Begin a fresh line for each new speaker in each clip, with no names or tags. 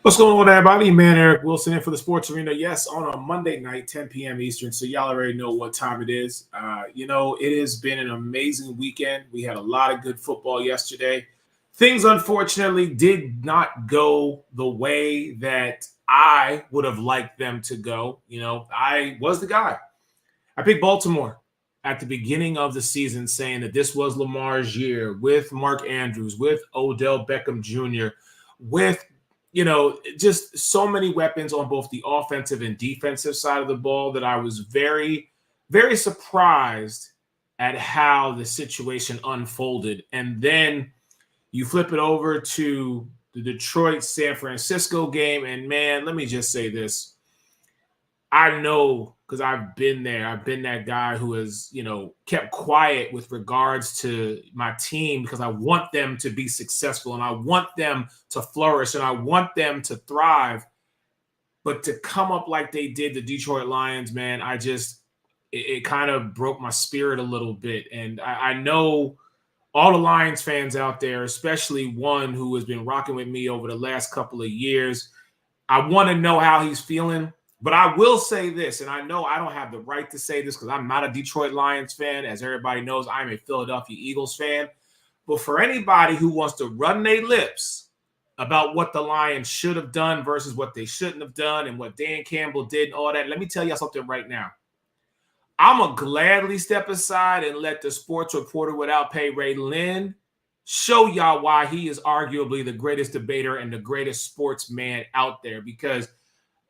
What's going on, everybody? Man, Eric Wilson in for the Sports Arena. Yes, on a Monday night, 10 p.m. Eastern, so y'all already know what time it is. It has been an amazing weekend. We had a lot of good football yesterday. Things, unfortunately, did not go the way that I would have liked them to go. I was the guy. I picked Baltimore at the beginning of the season saying that this was Lamar's year with Mark Andrews, with Odell Beckham Jr., with just so many weapons on both the offensive and defensive side of the ball that I was very, very surprised at how the situation unfolded. And then you flip it over to the Detroit-San Francisco game, and man, let me just say this. I know, because I've been there. I've been that guy who has, kept quiet with regards to my team because I want them to be successful and I want them to flourish and I want them to thrive. But to come up like they did the Detroit Lions, man, it kind of broke my spirit a little bit. And I know all the Lions fans out there, especially one who has been rocking with me over the last couple of years, I want to know how he's feeling. But I will say this, and I know I don't have the right to say this because I'm not a Detroit Lions fan. As everybody knows, I'm a Philadelphia Eagles fan. But for anybody who wants to run their lips about what the Lions should have done versus what they shouldn't have done and what Dan Campbell did and all that, let me tell you something right now. I'm going to gladly step aside and let the sports reporter without pay, Ray Lynn, show y'all why he is arguably the greatest debater and the greatest sportsman out there, because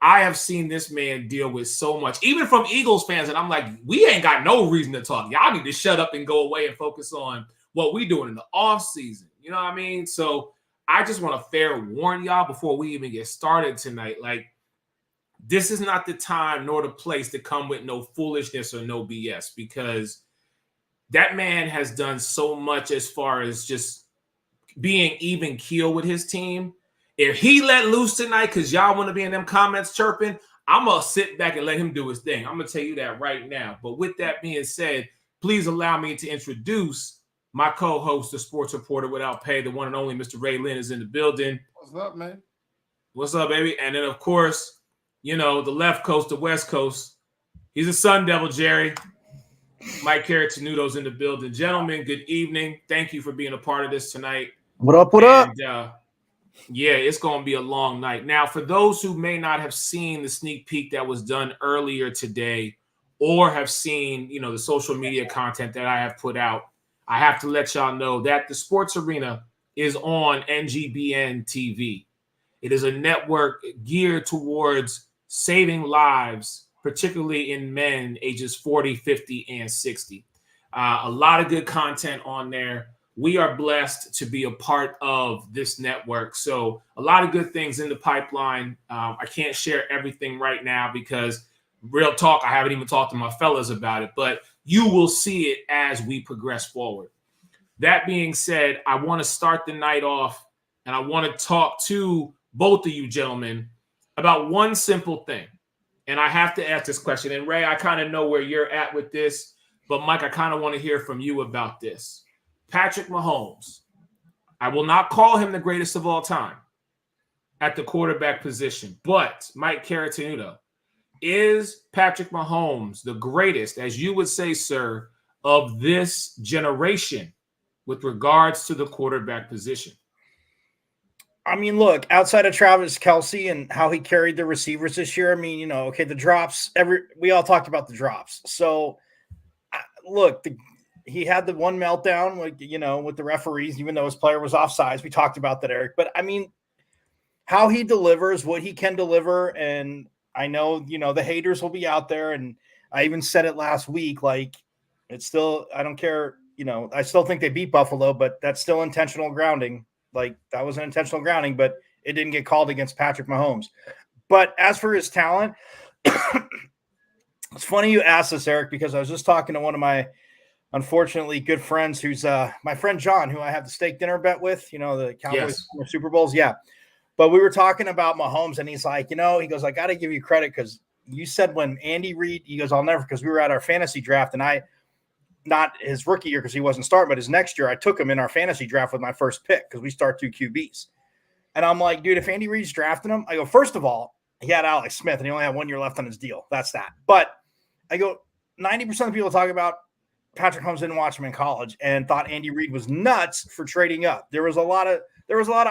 I have seen this man deal with so much, even from Eagles fans, and I'm like, we ain't got no reason to talk. Y'all need to shut up and go away and focus on what we doing in the offseason. You know what I mean? So I just want to fair warn y'all before we even get started tonight. Like, this is not the time nor the place to come with no foolishness or no BS, because that man has done so much as far as just being even keel with his team. If he let loose tonight because y'all want to be in them comments chirping, I'm going to sit back and let him do his thing. I'm going to tell you that right now. But with that being said, please allow me to introduce my co-host, the sports reporter without pay, the one and only Mr. Ray Lynn is in the building.
What's up, man?
What's up, baby? And then, of course, the left coast, the west coast. He's a Sun Devil, Jerry. Mike Carrot-Tenuto's in the building. Gentlemen, good evening. Thank you for being a part of this tonight.
What up, what up?
Yeah, it's going to be a long night. Now, for those who may not have seen the sneak peek that was done earlier today or have seen, the social media content that I have put out, I have to let y'all know that the Sports Arena is on NGBN TV. It is a network geared towards saving lives, particularly in men ages 40, 50, and 60. A lot of good content on there. We are blessed to be a part of this network. So a lot of good things in the pipeline. I can't share everything right now because real talk, I haven't even talked to my fellas about it, but you will see it as we progress forward. That being said, I want to start the night off and I want to talk to both of you gentlemen about one simple thing. And I have to ask this question. And Ray, I kind of know where you're at with this, but Mike, I kind of want to hear from you about this. Patrick Mahomes, I will not call him the greatest of all time at the quarterback position, but Mike Carrot-Tenuto, is Patrick Mahomes the greatest, as you would say, sir, of this generation with regards to the quarterback position?
I mean, look, outside of Travis Kelce and how he carried the receivers this year, I mean, okay, the drops, we all talked about the drops. So, look, he had the one meltdown, with the referees, even though his player was offsides. We talked about that, Eric. But, I mean, how he delivers, what he can deliver, and I know, the haters will be out there, and I even said it last week, it's still – I don't care, I still think they beat Buffalo, but that's still intentional grounding. That was an intentional grounding, but it didn't get called against Patrick Mahomes. But as for his talent, it's funny you asked this, Eric, because I was just talking to one of my – unfortunately good friends who's my friend John, who I have the steak dinner bet with, the Cowboys Super Bowls. Yeah. But we were talking about Mahomes and he's like, he goes, I got to give you credit because you said when Andy Reid, he goes, I'll never, because we were at our fantasy draft and not his rookie year because he wasn't starting, but his next year I took him in our fantasy draft with my first pick because we start 2 QBs. And I'm like, dude, if Andy Reid's drafting him, I go, first of all, he had Alex Smith and he only had 1 year left on his deal. That's that. But I go, 90% of people talk about Patrick Mahomes didn't watch him in college and thought Andy Reid was nuts for trading up. There was a lot of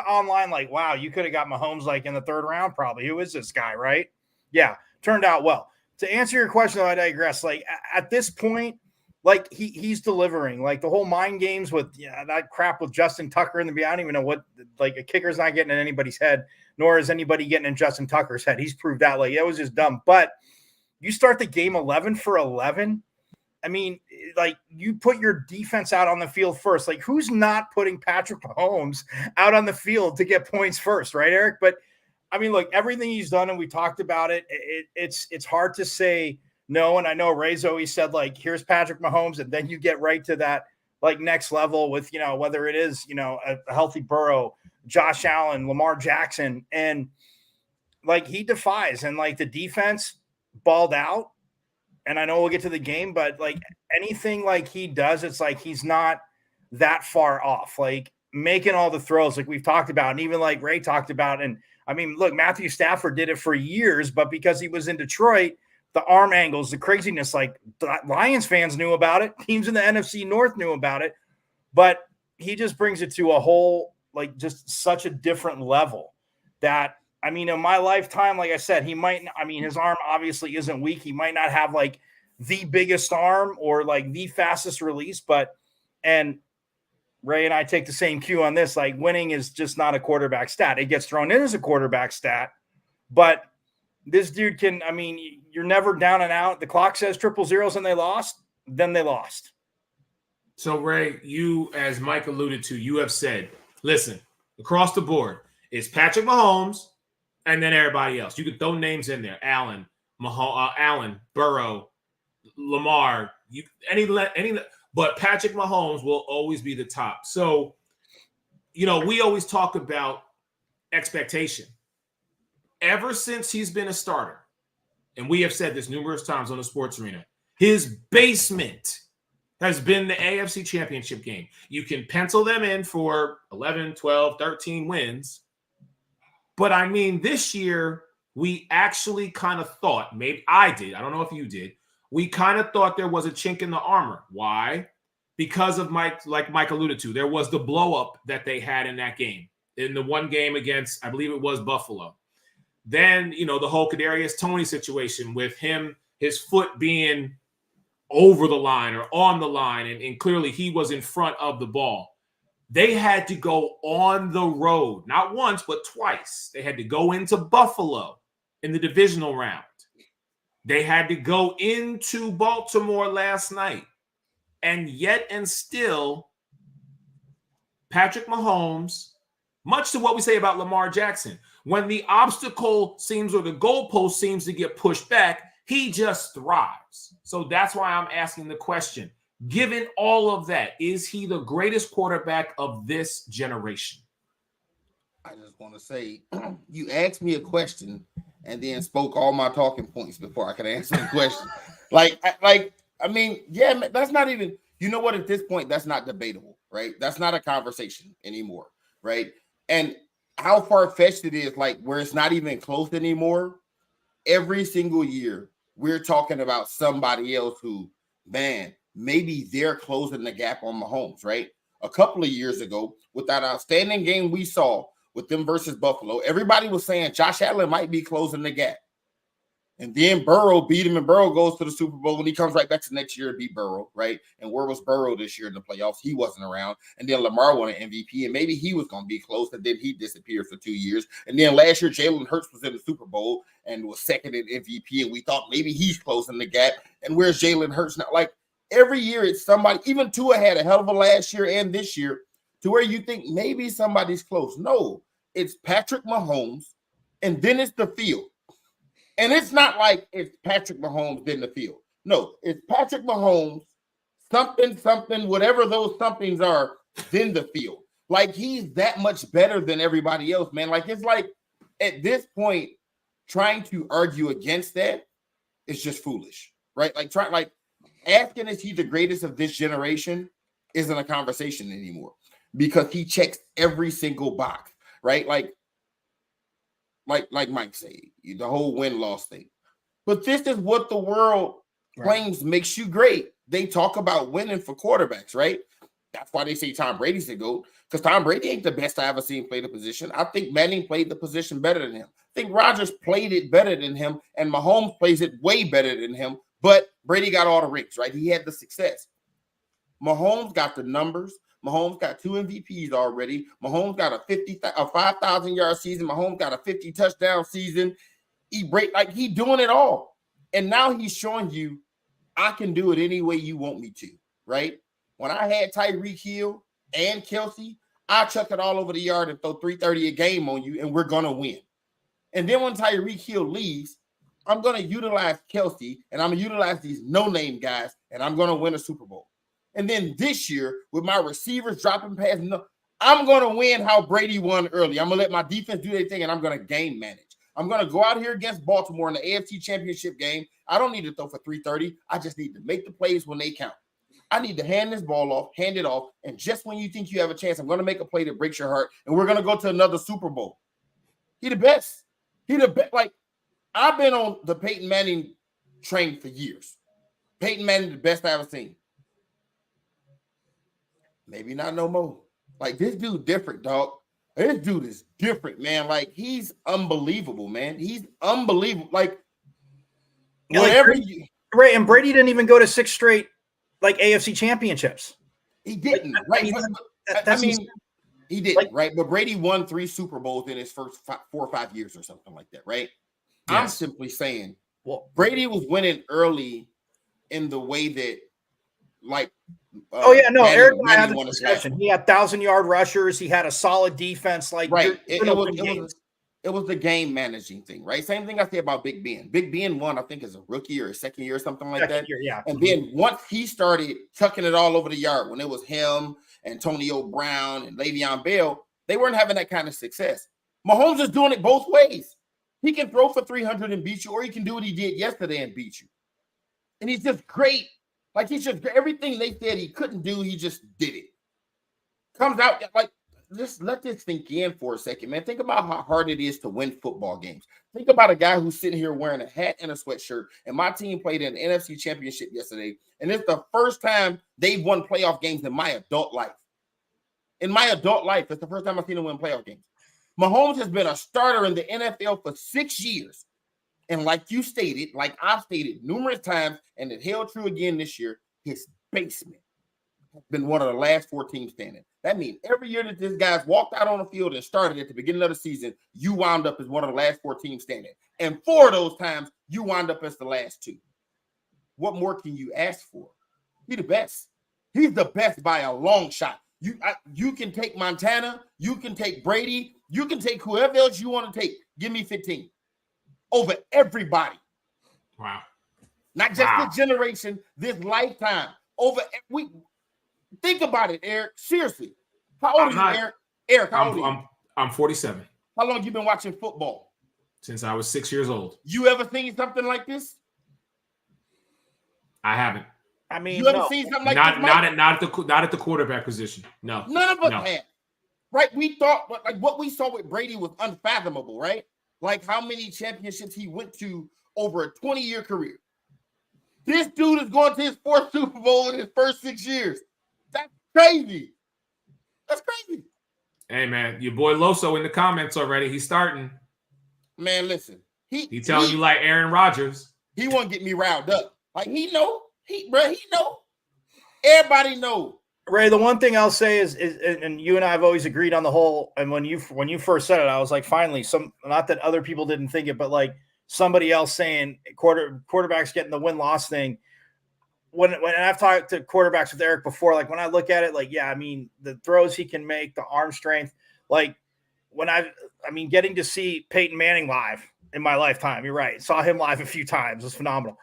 online like, wow, you could have got Mahomes like in the 3rd round, probably. Who is this guy, right? Yeah, turned out well. To answer your question, though, I digress. Like at this point, like he's delivering. Like the whole mind games with that crap with Justin Tucker in the beginning. I don't even know what, like a kicker's not getting in anybody's head, nor is anybody getting in Justin Tucker's head. He's proved that. Like it was just dumb. But you start the game 11 for 11. I mean, like you put your defense out on the field first. Like who's not putting Patrick Mahomes out on the field to get points first, right, Eric? But I mean, look, everything he's done, and we talked about it. It's hard to say no. And I know Ray's always said like, here's Patrick Mahomes, and then you get right to that like next level with whether it is a healthy Burrow, Josh Allen, Lamar Jackson, and like he defies, and like the defense balled out. And I know we'll get to the game, but like anything like he does, it's like he's not that far off. Like making all the throws, like we've talked about, and even like Ray talked about. And I mean, look, Matthew Stafford did it for years, but because he was in Detroit, the arm angles, the craziness, like Lions fans knew about it. Teams in the NFC North knew about it, but he just brings it to a whole, like just such a different level that, I mean, in my lifetime, like I said, his arm obviously isn't weak. He might not have like the biggest arm or like the fastest release, and Ray and I take the same cue on this. Like winning is just not a quarterback stat. It gets thrown in as a quarterback stat, but this dude can, I mean, you're never down and out. The clock says 000 and they lost, then they lost.
So Ray, you, as Mike alluded to, you have said, listen, across the board, it's Patrick Mahomes, and then everybody else. You could throw names in there: Allen, Burrow, Lamar. But Patrick Mahomes will always be the top. So, we always talk about expectation. Ever since he's been a starter, and we have said this numerous times on the Sports Arena, his basement has been the AFC Championship game. You can pencil them in for 11, 12, 13 wins. But I mean, this year, we actually kind of thought, maybe I did, I don't know if you did, we kind of thought there was a chink in the armor. Why? Because of Mike alluded to, there was the blow up that they had in that game, in the one game against, I believe it was Buffalo. Then, the whole Kadarius Toney situation with him, his foot being over the line or on the line, and clearly he was in front of the ball. They had to go on the road, not once, but twice. They had to go into Buffalo in the divisional round. They had to go into Baltimore last night. And yet and still, Patrick Mahomes, much to what we say about Lamar Jackson, when the obstacle seems or the goalpost seems to get pushed back, he just thrives. So that's why I'm asking the question. Given all of that, is he the greatest quarterback of this generation?
I just want to say, you asked me a question and then spoke all my talking points before I could answer the question. I mean, yeah, that's not even, at this point, that's not debatable, right? That's not a conversation anymore, right? And how far-fetched it is, like where it's not even close anymore. Every single year, we're talking about somebody else who, man, maybe they're closing the gap on Mahomes, right? A couple of years ago, with that outstanding game we saw with them versus Buffalo, everybody was saying Josh Allen might be closing the gap. And then Burrow beat him, and Burrow goes to the Super Bowl, and he comes right back to next year to beat Burrow, right? And where was Burrow this year in the playoffs? He wasn't around. And then Lamar won an MVP, and maybe he was going to be close, and then he disappeared for 2 years. And then last year, Jalen Hurts was in the Super Bowl and was second in MVP, and we thought maybe he's closing the gap. And where's Jalen Hurts now? Like, every year it's somebody, even Tua had a hell of a last year and this year, to where you think maybe somebody's close. No, it's Patrick Mahomes, and then it's the field. And it's not like it's Patrick Mahomes then the field. No, it's Patrick Mahomes, something, whatever those somethings are, then the field. Like, he's that much better than everybody else, man. Like, it's like, at this point, trying to argue against that is just foolish, right? Like, asking is he the greatest of this generation isn't a conversation anymore because he checks every single box, right? Like, like Mike said, the whole win-loss thing. But this is what the world claims makes you great. They talk about winning for quarterbacks, right? That's why they say Tom Brady's the GOAT, because Tom Brady ain't the best I ever seen play the position. I think Manning played the position better than him. I think Rodgers played it better than him, and Mahomes plays it way better than him. But Brady got all the rings, right? He had the success. Mahomes got the numbers. Mahomes got 2 MVPs already. Mahomes got a 5,000-yard season. Mahomes got a 50 touchdown season. He doing it all. And now he's showing you, I can do it any way you want me to, right? When I had Tyreek Hill and Kelsey, I chuck it all over the yard and throw 330 a game on you, and we're going to win. And then when Tyreek Hill leaves, I'm going to utilize Kelsey, and I'm going to utilize these no-name guys, and I'm going to win a Super Bowl. And then this year, with my receivers dropping passes, I'm going to win how Brady won early. I'm going to let my defense do their thing, and I'm going to game manage. I'm going to go out here against Baltimore in the AFC Championship game. I don't need to throw for 330. I just need to make the plays when they count. I need to hand this ball off, hand it off, and just when you think you have a chance, I'm going to make a play that breaks your heart, and we're going to go to another Super Bowl. He the best. He the best. Like, I've been on the Peyton Manning train for years. Peyton Manning, the best I ever seen. Maybe not no more. Like, this dude different, dog. This dude is different, man. Like, he's unbelievable, man. He's unbelievable. Like, whatever you...
Right, and Brady didn't even go to 6 straight, like, AFC championships.
He didn't, right? He didn't, like, right? But Brady won 3 Super Bowls in his first 4 or 5 years or something like that, right? Yes. I'm simply saying, well, Brady was winning early in the way that, like,
Eric and I had the discussion. He had 1,000-yard rushers. He had a solid defense. Like,
right. It was the game managing thing, right? Same thing I say about Big Ben. Big Ben won, I think, as a rookie or a second year or something like that.
Yeah.
And then once he started tucking it all over the yard, when it was him, Antonio Brown, and Le'Veon Bell, they weren't having that kind of success. Mahomes is doing it both ways. He can throw for 300 and beat you, or he can do what he did yesterday and beat you. And he's just great. Like, he's just everything they said he couldn't do, he just did it. Comes out like, just let this sink in for a second, man. Think about how hard it is to win football games. Think about a guy who's sitting here wearing a hat and a sweatshirt, and my team played in the NFC Championship yesterday, and it's the first time they've won playoff games in my adult life. In my adult life, it's the first time I've seen them win playoff games. Mahomes has been a starter in the NFL for 6 years. And like you stated, like I've stated numerous times, and it held true again this year, his basement has been one of the last 4 teams standing. That means every year that this guy's walked out on the field and started at the beginning of the season, you wound up as one of the last 4 teams standing. And 4 of those times, you wound up as the last 2. What more can you ask for? He's the best. He's the best by a long shot. You can take Montana, you can take Brady, you can take whoever else you want to take. Give me 15. Over everybody.
Wow.
Not just this generation, this lifetime. Think about it, Eric. Seriously. How old are you, Eric? Eric, how old are you?
I'm 47.
How long have you been watching football?
Since I was 6 years old.
You ever seen something like this?
I haven't.
I mean,
you ever seen something like this?
Not at the quarterback position. No.
None of us have. Right? We thought like what we saw with Brady was unfathomable, right? Like how many championships he went to over a 20-year career. This dude is going to his 4th Super Bowl in his first 6 years. That's crazy. That's crazy.
Hey, man, your boy Loso in the comments already. He's starting.
Man, listen.
He telling you like Aaron Rodgers.
He won't get me riled up. Like, he know. He know. Everybody know.
Ray, the one thing I'll say is, and you and I have always agreed on the whole, and when you first said it, I was like, finally, not that other people didn't think it, but like somebody else saying quarterbacks getting the win-loss thing. When I've talked to quarterbacks with Eric before, like when I look at it, like, yeah, I mean, the throws he can make, the arm strength, like when getting to see Peyton Manning live in my lifetime, you're right. Saw him live a few times. It was phenomenal.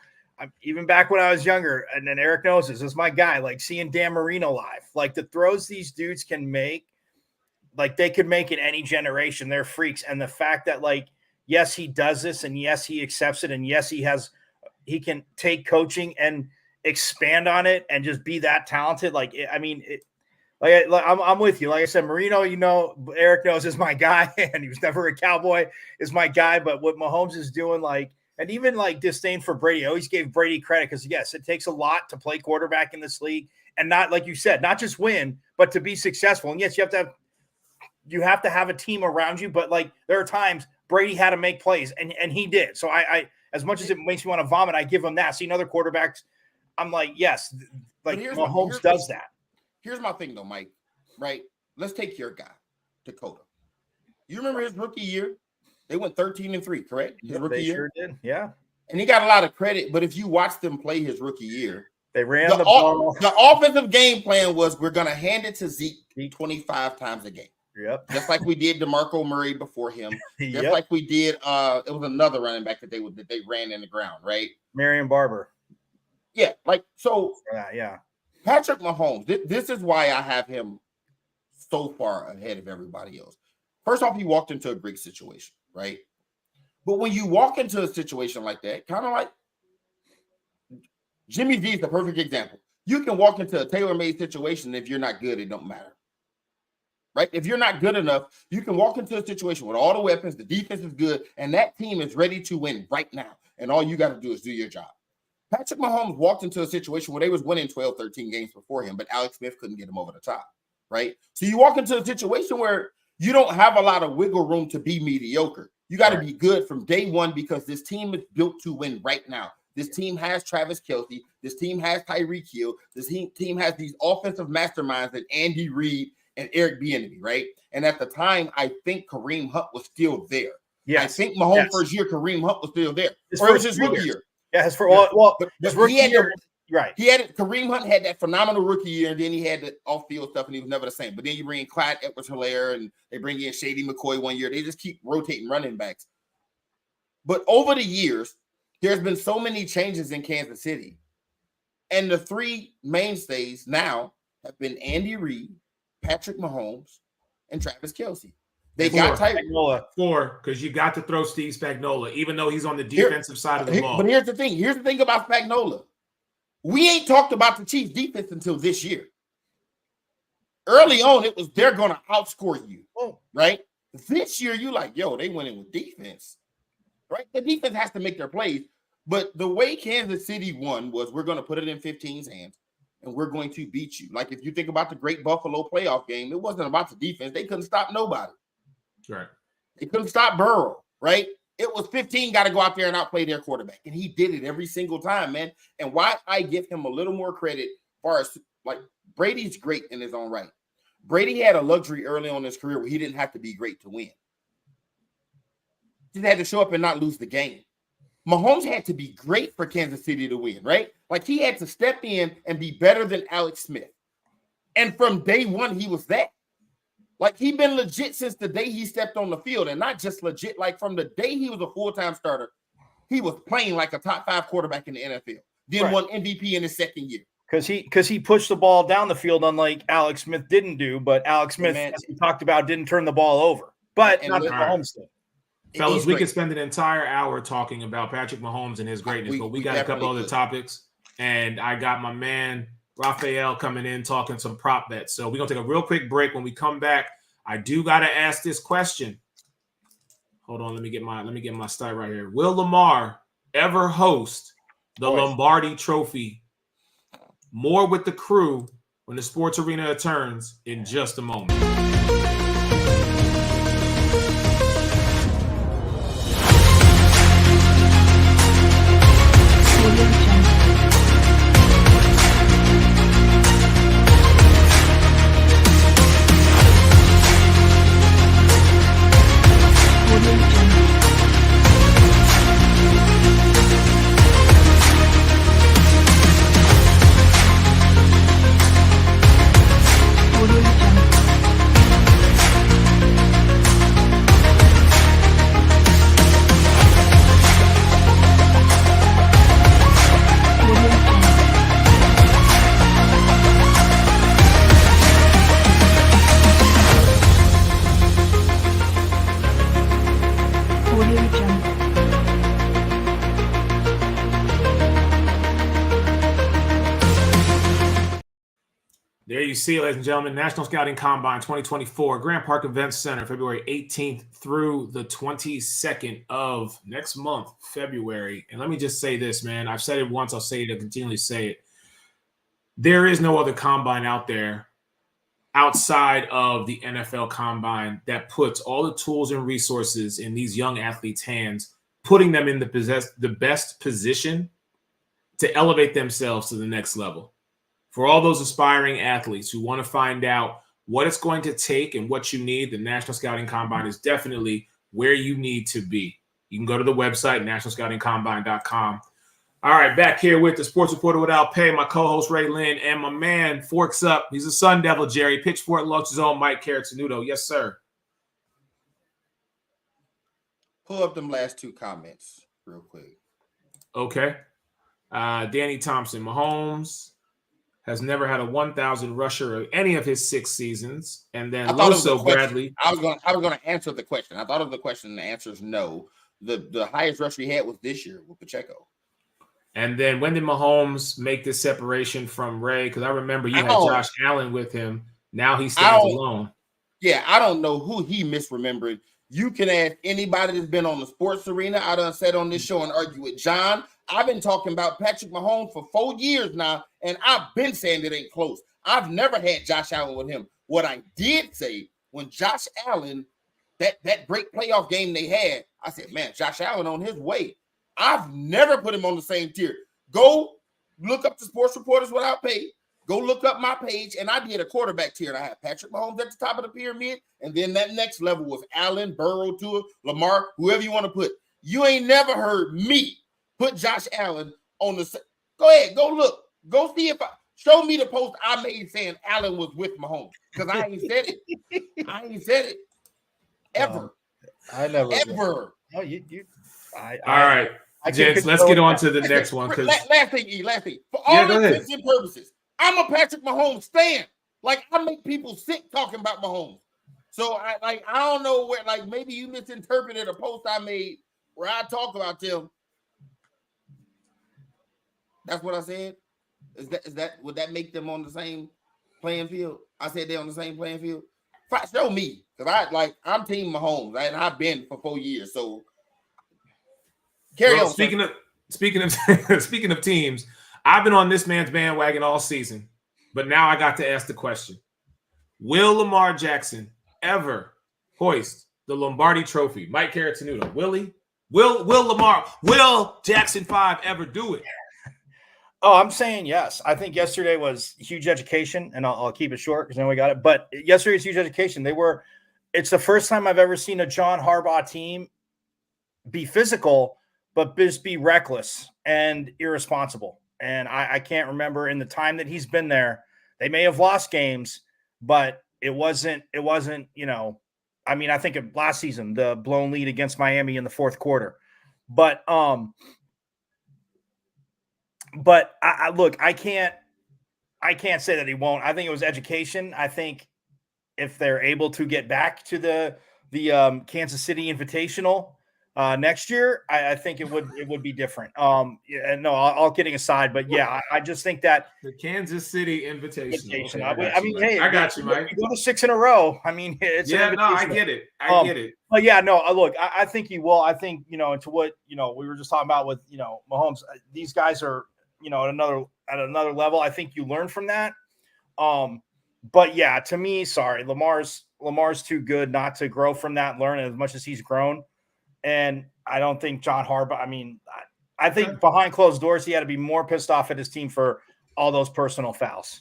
Even back when I was younger, and then Eric knows this is my guy, like seeing Dan Marino live, like the throws these dudes can make, like they could make in any generation. They're freaks. And the fact that, like, yes, he does this, and yes, he accepts it, and yes, he can take coaching and expand on it and just be that talented. Like, I'm with you. Like I said, Marino, Eric knows is my guy, and he was never a Cowboy, is my guy. But what Mahomes is doing, and even disdain for Brady, I always gave Brady credit because yes, it takes a lot to play quarterback in this league, and not like you said, not just win, but to be successful. And yes, you have to have a team around you. But there are times Brady had to make plays, and he did. So I as much as it makes me want to vomit, I give him that. Seeing other quarterbacks, I'm like, yes, Mahomes does that.
Here's my thing, though, Mike, right? Let's take your guy, Dakota. You remember his rookie year? They went 13-3, correct? His rookie year?
Sure did, yeah.
And he got a lot of credit, but if you watch them play his rookie year,
they ran the ball.
The offensive game plan was we're going to hand it to Zeke 25 times a game.
Yep.
Just like we did DeMarco Murray before him. Just like we did, it was another running back that they ran in the ground, right?
Marion Barber.
Yeah, so.
Yeah.
Patrick Mahomes, this is why I have him so far ahead of everybody else. First off, he walked into a great situation, right? But when you walk into a situation like that, kind of like Jimmy V is the perfect example. You can walk into a tailor-made situation. If you're not good, it don't matter, right? If you're not good enough, you can walk into a situation with all the weapons, the defense is good, and that team is ready to win right now. And all you got to do is do your job. Patrick Mahomes walked into a situation where they was winning 12, 13 games before him, but Alex Smith couldn't get him over the top, right? So you walk into a situation where you don't have a lot of wiggle room to be mediocre. You got to be good from day one because this team is built to win right now. This team has Travis Kelce. This team has Tyreek Hill. This team has these offensive masterminds that Andy Reid and Eric Bieniemy, right? And at the time, I think Kareem Hunt was still there. Yes. I think Mahomes' first year, Kareem Hunt was still there. Or it was his rookie year.
Yeah, his rookie year, right.
Kareem Hunt had that phenomenal rookie year, and then he had the off-field stuff, and he was never the same. But then you bring in Clyde Edwards-Helaire, and they bring in Shady McCoy one year. They just keep rotating running backs. But over the years, there's been so many changes in Kansas City. And the three mainstays now have been Andy Reid, Patrick Mahomes, and Travis Kelce. They got
Spagnuolo. 4, because you got to throw Steve Spagnuolo, even though he's on the defensive side of the ball.
But here's the thing. Here's the thing about Spagnuolo. We ain't talked about the Chiefs' defense until this year. Early on, it was they're going to outscore you, right? This year, you they went in with defense, right? The defense has to make their plays. But the way Kansas City won was we're going to put it in 15's hands, and we're going to beat you. Like if you think about the Great Buffalo playoff game, it wasn't about the defense. They couldn't stop nobody.
Right.
They couldn't stop Burrow, right? It was 15 got to go out there and outplay their quarterback. And he did it every single time, man. And why I give him a little more credit as far as Brady's great in his own right. Brady had a luxury early on in his career where he didn't have to be great to win. He had to show up and not lose the game. Mahomes had to be great for Kansas City to win, right? He had to step in and be better than Alex Smith. And from day one, he was that. He been legit since the day he stepped on the field, and not just legit. From the day he was a full-time starter, he was playing like a top 5 quarterback in the NFL. Then won MVP in his second year.
Because he pushed the ball down the field, unlike Alex Smith didn't do. But Alex Smith, as we talked about, didn't turn the ball over. But not the Mahomes thing.
Fellas, we could spend an entire hour talking about Patrick Mahomes and his greatness, but we got a couple other topics, and I got my man Raphael coming in talking some prop bets. So we're gonna take a real quick break. When we come back, I do gotta ask this question. Hold on, let me get my start right here. Will Lamar ever host the Lombardi Trophy? More with the crew when the sports arena returns in just a moment. There you see, ladies and gentlemen, National Scouting Combine 2024, Grant Park Events Center, February 18th through the 22nd of next month, February. And let me just say this, man. I've said it once. I'll say it. I'll continually say it. There is no other combine out there outside of the NFL Combine that puts all the tools and resources in these young athletes' hands, putting them in the best position to elevate themselves to the next level. For all those aspiring athletes who want to find out what it's going to take and what you need, the National Scouting Combine is definitely where you need to be. You can go to the website, nationalscoutingcombine.com. All right, back here with the Sports Reporter Without Pay, my co-host Ray Lynn, and my man Forks Up. He's a Sun Devil, Jerry. Pitchfork launches on Mike Carrottenuto. Yes, sir.
Pull up them last two comments real quick.
Okay. Danny Thompson, Mahomes has never had a 1,000 rusher of any of his 6 seasons. And then Loso Bradley.
I was going to answer the question. I thought of the question, and the answer is no. The highest rusher he had was this year with Pacheco.
And then when did Mahomes make this separation from Ray? Because I remember you had Josh Allen with him. Now he stands alone.
Yeah, I don't know who he misremembered. You can ask anybody that's been on the sports arena. I done said on this show and argue with John. I've been talking about Patrick Mahomes for 4 years now, and I've been saying it ain't close. I've never had Josh Allen with him. What I did say when Josh Allen, that great playoff game they had, I said, man, Josh Allen on his way. I've never put him on the same tier. Go look up the Sports Reporters Without Pay. Go look up my page, and I did a quarterback tier. And I had Patrick Mahomes at the top of the pyramid, and then that next level was Allen, Burrow, Tua, Lamar, whoever you want to put. You ain't never heard me put Josh Allen on the. Go ahead, go look, go see if show me the post I made saying Allen was with Mahomes, because I ain't said it. I ain't said it ever.
I never
ever.
Oh, you.
All right. Gents, let's get on to the next one.
Last thing. For all intents and purposes, I'm a Patrick Mahomes fan. Like, I make people sick talking about Mahomes. So I don't know where, like, maybe you misinterpreted a post I made where I talk about them. That's what I said. Is that would that make them on the same playing field? I said they're on the same playing field. Show me, because I'm Team Mahomes, right? And I've been for 4 years. So. Carry on.
Speaking of teams, I've been on this man's bandwagon all season, but now I got to ask the question: will Lamar Jackson ever hoist the Lombardi Trophy? Mike Carrottenuto, will he? Will Jackson 5 ever do it?
Oh, I'm saying yes. I think yesterday was huge education, and I'll keep it short because then we got it. But yesterday's huge education. It's the first time I've ever seen a John Harbaugh team be physical, but just be reckless and irresponsible. And I can't remember in the time that he's been there, they may have lost games, but it wasn't, I think of last season, the blown lead against Miami in the fourth quarter. But I can't say that he won't. I think it was education. I think if they're able to get back to the Kansas City Invitational next year, I think it would be different. All kidding aside, but yeah, I just think that
the Kansas City Invitational. Okay,
I got you, Mike. You go to 6 in a row. I mean, it's
I get it. I get it.
But yeah, no, look, I think he will. I think into what we were just talking about with Mahomes. These guys are at another level. I think you learn from that. But yeah, to me, sorry, Lamar's too good not to grow from that, learn as much as he's grown. And I don't think John Harbaugh, I think behind closed doors, he had to be more pissed off at his team for all those personal fouls.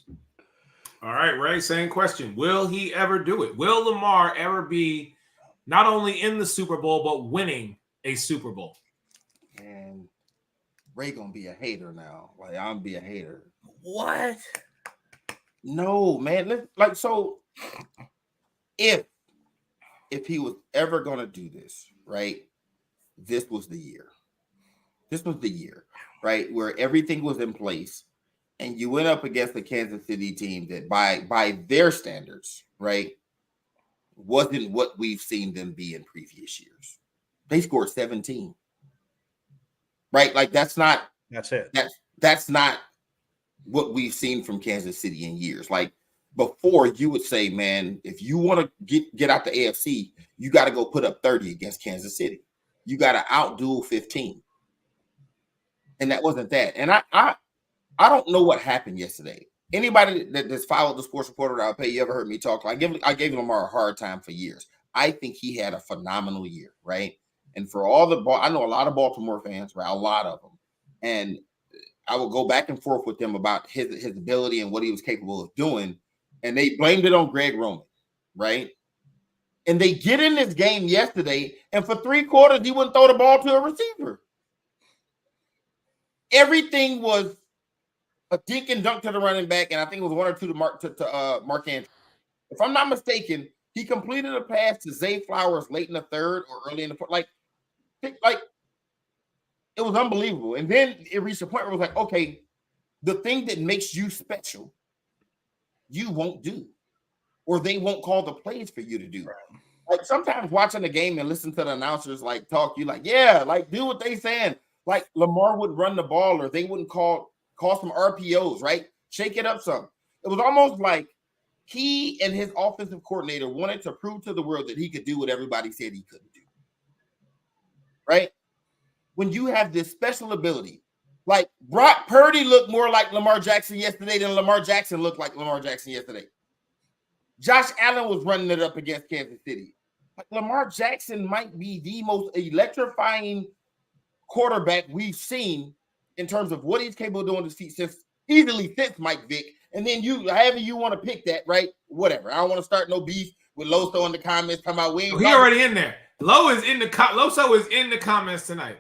All right, Ray, same question. Will he ever do it? Will Lamar ever be not only in the Super Bowl, but winning a Super Bowl?
And Ray gonna be a hater now. Like, I'm be a hater.
What?
No, man. So if he was ever gonna do this, right? This was the year. Right? Where everything was in place, and you went up against the Kansas City team that by their standards, right, wasn't what we've seen them be in previous years. They scored 17. Right? Like, that's it. That's not what we've seen from Kansas City in years. Like, before you would say, man, if you want to get out the AFC, you got to go put up 30 against Kansas City. You got to outdo 15. And that wasn't that. And I don't know what happened yesterday. Anybody that's followed the Sports Reporter that I'll pay, you ever heard me talk? I gave Lamar a hard time for years. I think he had a phenomenal year, right? And for all the ball, I know a lot of Baltimore fans, right? A lot of them. And I will go back and forth with them about his ability and what he was capable of doing. And they blamed it on Greg Roman, right? And they get in this game yesterday, and for 3 quarters, he wouldn't throw the ball to a receiver. Everything was a dink and dunk to the running back, and I think it was 1 or 2 to Mark Andrews. If I'm not mistaken, he completed a pass to Zay Flowers late in the third or early in the fourth. Like it was unbelievable. And then it reached a point where it was like, okay, the thing that makes you special, you won't do, or they won't call the plays for you to do. Right. Like sometimes watching the game and listen to the announcers like talk, you like, yeah, like do what they saying. Like Lamar would run the ball, or they wouldn't call some RPOs, right? Shake it up some. It was almost like he and his offensive coordinator wanted to prove to the world that he could do what everybody said he couldn't do. Right? When you have this special ability, like Brock Purdy looked more like Lamar Jackson yesterday than Lamar Jackson looked like Lamar Jackson yesterday. Josh Allen was running it up against Kansas City. Like Lamar Jackson might be the most electrifying quarterback we've seen in terms of what he's capable of doing this season since Mike Vick. And then however you want to pick that, right? Whatever. I don't want to start no beef with Loso in the comments talking about we ain't.
He already in there. Loso is in the comments tonight.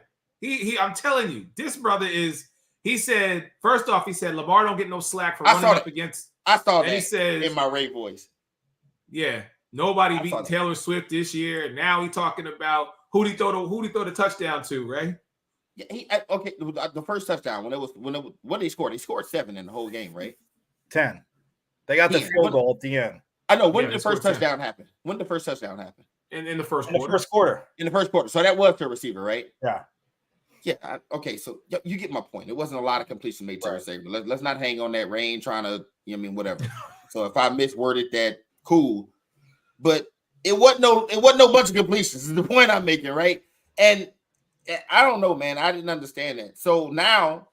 I'm telling you, this brother is. He said first off, Lamar don't get no slack for running up against.
I saw that.
He says
in my Ray voice.
Yeah, nobody beat Taylor Swift this year. Now he's talking about who he throw the touchdown to, right?
Yeah, the first touchdown when they scored 7 in the whole game, right?
10. They got the field goal at the end.
I know. When did the first touchdown happen? When did the first touchdown happen?
In the first
quarter.
In the first quarter. So that was to a receiver, right?
Yeah.
Yeah. Okay. So you get my point. It wasn't a lot of completion made to a receiver. Let's not hang on that rein trying to, whatever. So if I misworded that, cool. But it wasn't no bunch of completions. Is the point I'm making, right? And I don't know, man. I didn't understand that. So now,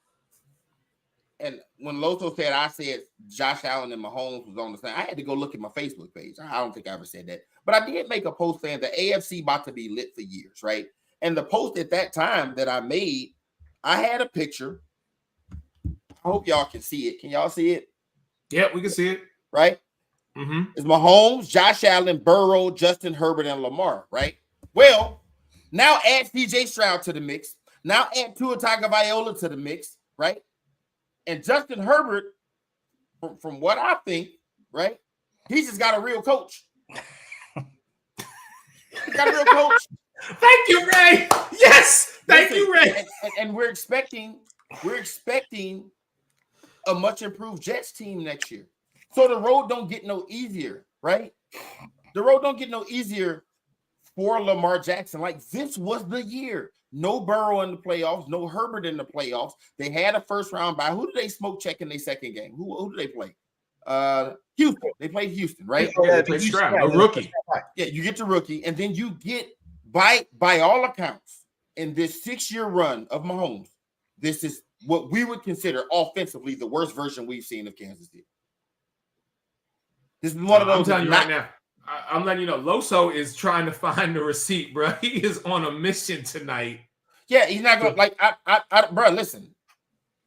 and when Loso said, I said Josh Allen and Mahomes was on the same, I had to go look at my Facebook page. I don't think I ever said that. But I did make a post saying the AFC about to be lit for years, right? And the post at that time that I made, I had a picture. I hope y'all can see it. Can y'all see it?
Yeah, we can see it.
Right?
Mm-hmm.
It's Mahomes, Josh Allen, Burrow, Justin Herbert, and Lamar, right? Well, now add CJ Stroud to the mix. Now add Tua Tagovailoa to the mix, right? And Justin Herbert, from what I think, right? He just got a real coach. He got a real coach.
Thank you, Ray. Yes, thank you, Ray.
And we're expecting a much improved Jets team next year. So the road don't get no easier, right? The road don't get no easier for Lamar Jackson. Like this was the year. No Burrow in the playoffs, no Herbert in the playoffs. They had a first round bye. Who did they smoke check in their second game? Who did they play? Houston. They played Houston, right?
Yeah, they played Stroud, a rookie.
Yeah, you get the rookie, and then you get by all accounts in this 6-year run of Mahomes. This is what we would consider offensively the worst version we've seen of Kansas City. This is one of those.
I'm telling you right now. I'm letting you know, Loso is trying to find the receipt, bro. He is on a mission tonight.
Yeah, he's not going to bro, listen.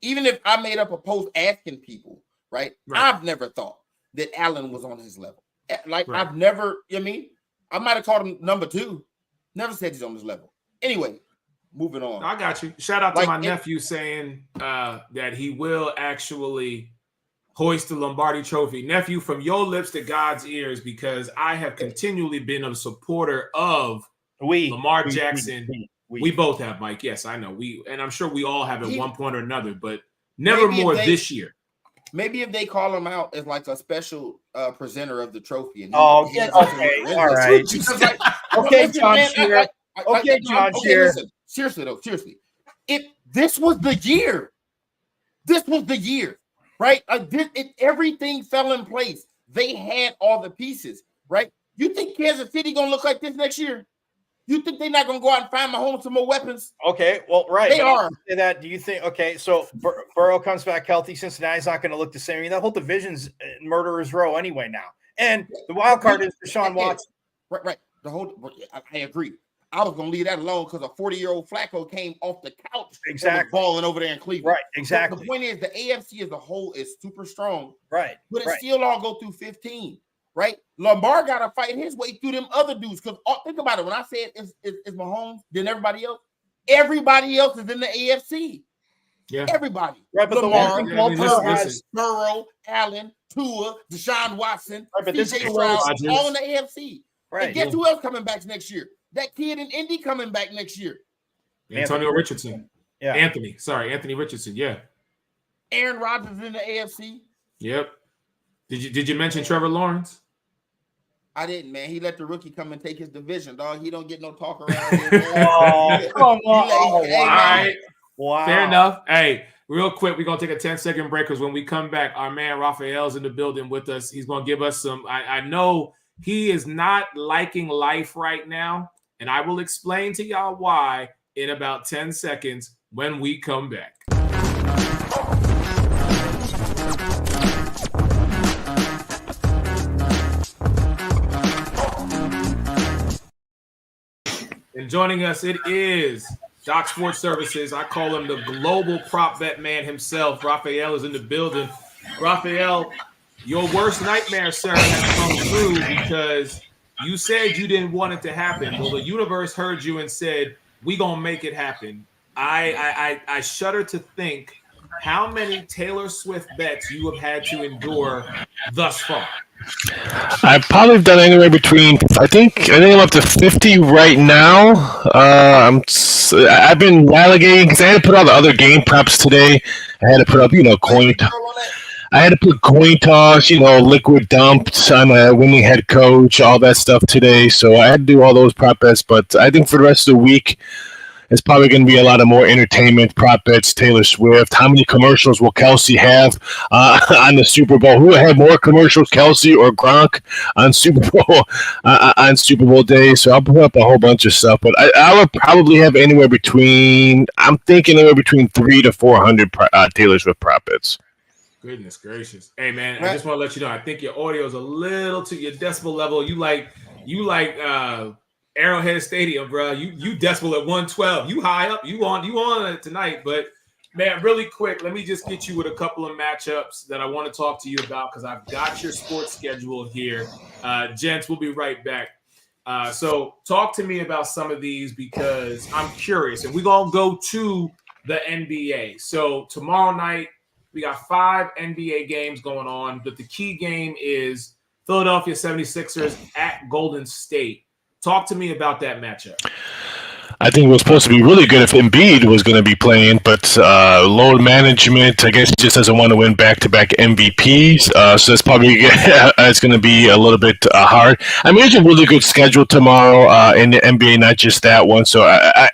Even if I made up a post asking people, right? I've never thought that Allen was on his level. Like I've never, I might have called him number 2. Never said he's on his level. Anyway, moving on.
I got you. Shout out to my nephew saying that he will actually hoist the Lombardi Trophy. Nephew, from your lips to God's ears, because I have continually been a supporter of Lamar Jackson. We both have, Mike. Yes, I know. And I'm sure we all have at one point or another, but never more this year.
Maybe if they call him out as like a special presenter of the trophy. And
all right. Okay, John Shearer. Okay, John Shearer.
Seriously. This was the year. Right? Everything fell in place. They had all the pieces, right? You think Kansas City gonna look like this next year? You think they're not gonna go out and find Mahomes some more weapons?
Okay, well, right.
They are.
Say that. Do you think? Okay, so Burrow comes back healthy. Cincinnati's not going to look the same. I mean, that whole division's murderer's row anyway now. And the wild card is Deshaun Watson.
Right. I agree. I was gonna leave that alone because a 40-year-old Flacco came off the couch,
exactly,
balling over there in Cleveland.
Right, exactly.
But the point is, the AFC as a whole is super strong,
right?
But it still all go through 15, right? Lamar got to fight his way through them other dudes. Because think about it, when I said it's Mahomes, then everybody else is in the AFC.
Yeah,
everybody.
Right, but
Lamar, Burrow, Allen, Tua, Deshaun Watson, CJ Stroud, all in the AFC. Right. And guess who else coming back next year? That kid in Indy coming back next year.
Antonio Richardson.
Yeah.
Anthony Richardson. Yeah.
Aaron Rodgers in the AFC.
Yep. Did you mention Trevor Lawrence?
I didn't, man. He let the rookie come and take his division, dog. He don't get no talk around here.
Come on.
All right. Wow. Fair enough. Hey, real quick, we're going to take a 10-second break because when we come back, our man Raphael's in the building with us. He's going to give us some – I know he is not liking life right now, and I will explain to y'all why in about 10 seconds when we come back. And joining us, it is Doc Sports Services. I call him the global prop bet man himself. Raphael is in the building. Raphael, your worst nightmare, sir, has come true because you said you didn't want it to happen. Well, the universe heard you and said, we going to make it happen. I shudder to think how many Taylor Swift bets you have had to endure thus far.
I've probably done anywhere between I think I'm up to 50 right now. I've been relegating because I had to put all the other game props today. I had to put up, coin. I had to put coin toss, liquid dumps. I'm a winning head coach, all that stuff today. So I had to do all those prop bets. But I think for the rest of the week, it's probably going to be a lot of more entertainment, prop bets, Taylor Swift. How many commercials will Kelsey have on the Super Bowl? Who will have more commercials, Kelsey or Gronk, on Super Bowl day? So I'll put up a whole bunch of stuff. But I would probably have anywhere between 300 to 400 Taylor Swift prop bets.
Goodness gracious. Hey, man, I just want to let you know, I think your audio is a little to your decibel level. You like Arrowhead Stadium, bro. You decibel at 112. You high up. You on it tonight. But man, really quick, let me just get you with a couple of matchups that I want to talk to you about because I've got your sports schedule here. Gents, we'll be right back. So talk to me about some of these because I'm curious, and we're gonna go to the NBA. So tomorrow night we got 5 NBA games going on, but the key game is Philadelphia 76ers at Golden State. Talk to me about that matchup.
I think it was supposed to be really good if Embiid was going to be playing, but load management, I guess, just doesn't want to win back-to-back MVPs. So that's probably it's going to be a little bit hard. I mean, it's a really good schedule tomorrow in the NBA, not just that one. So I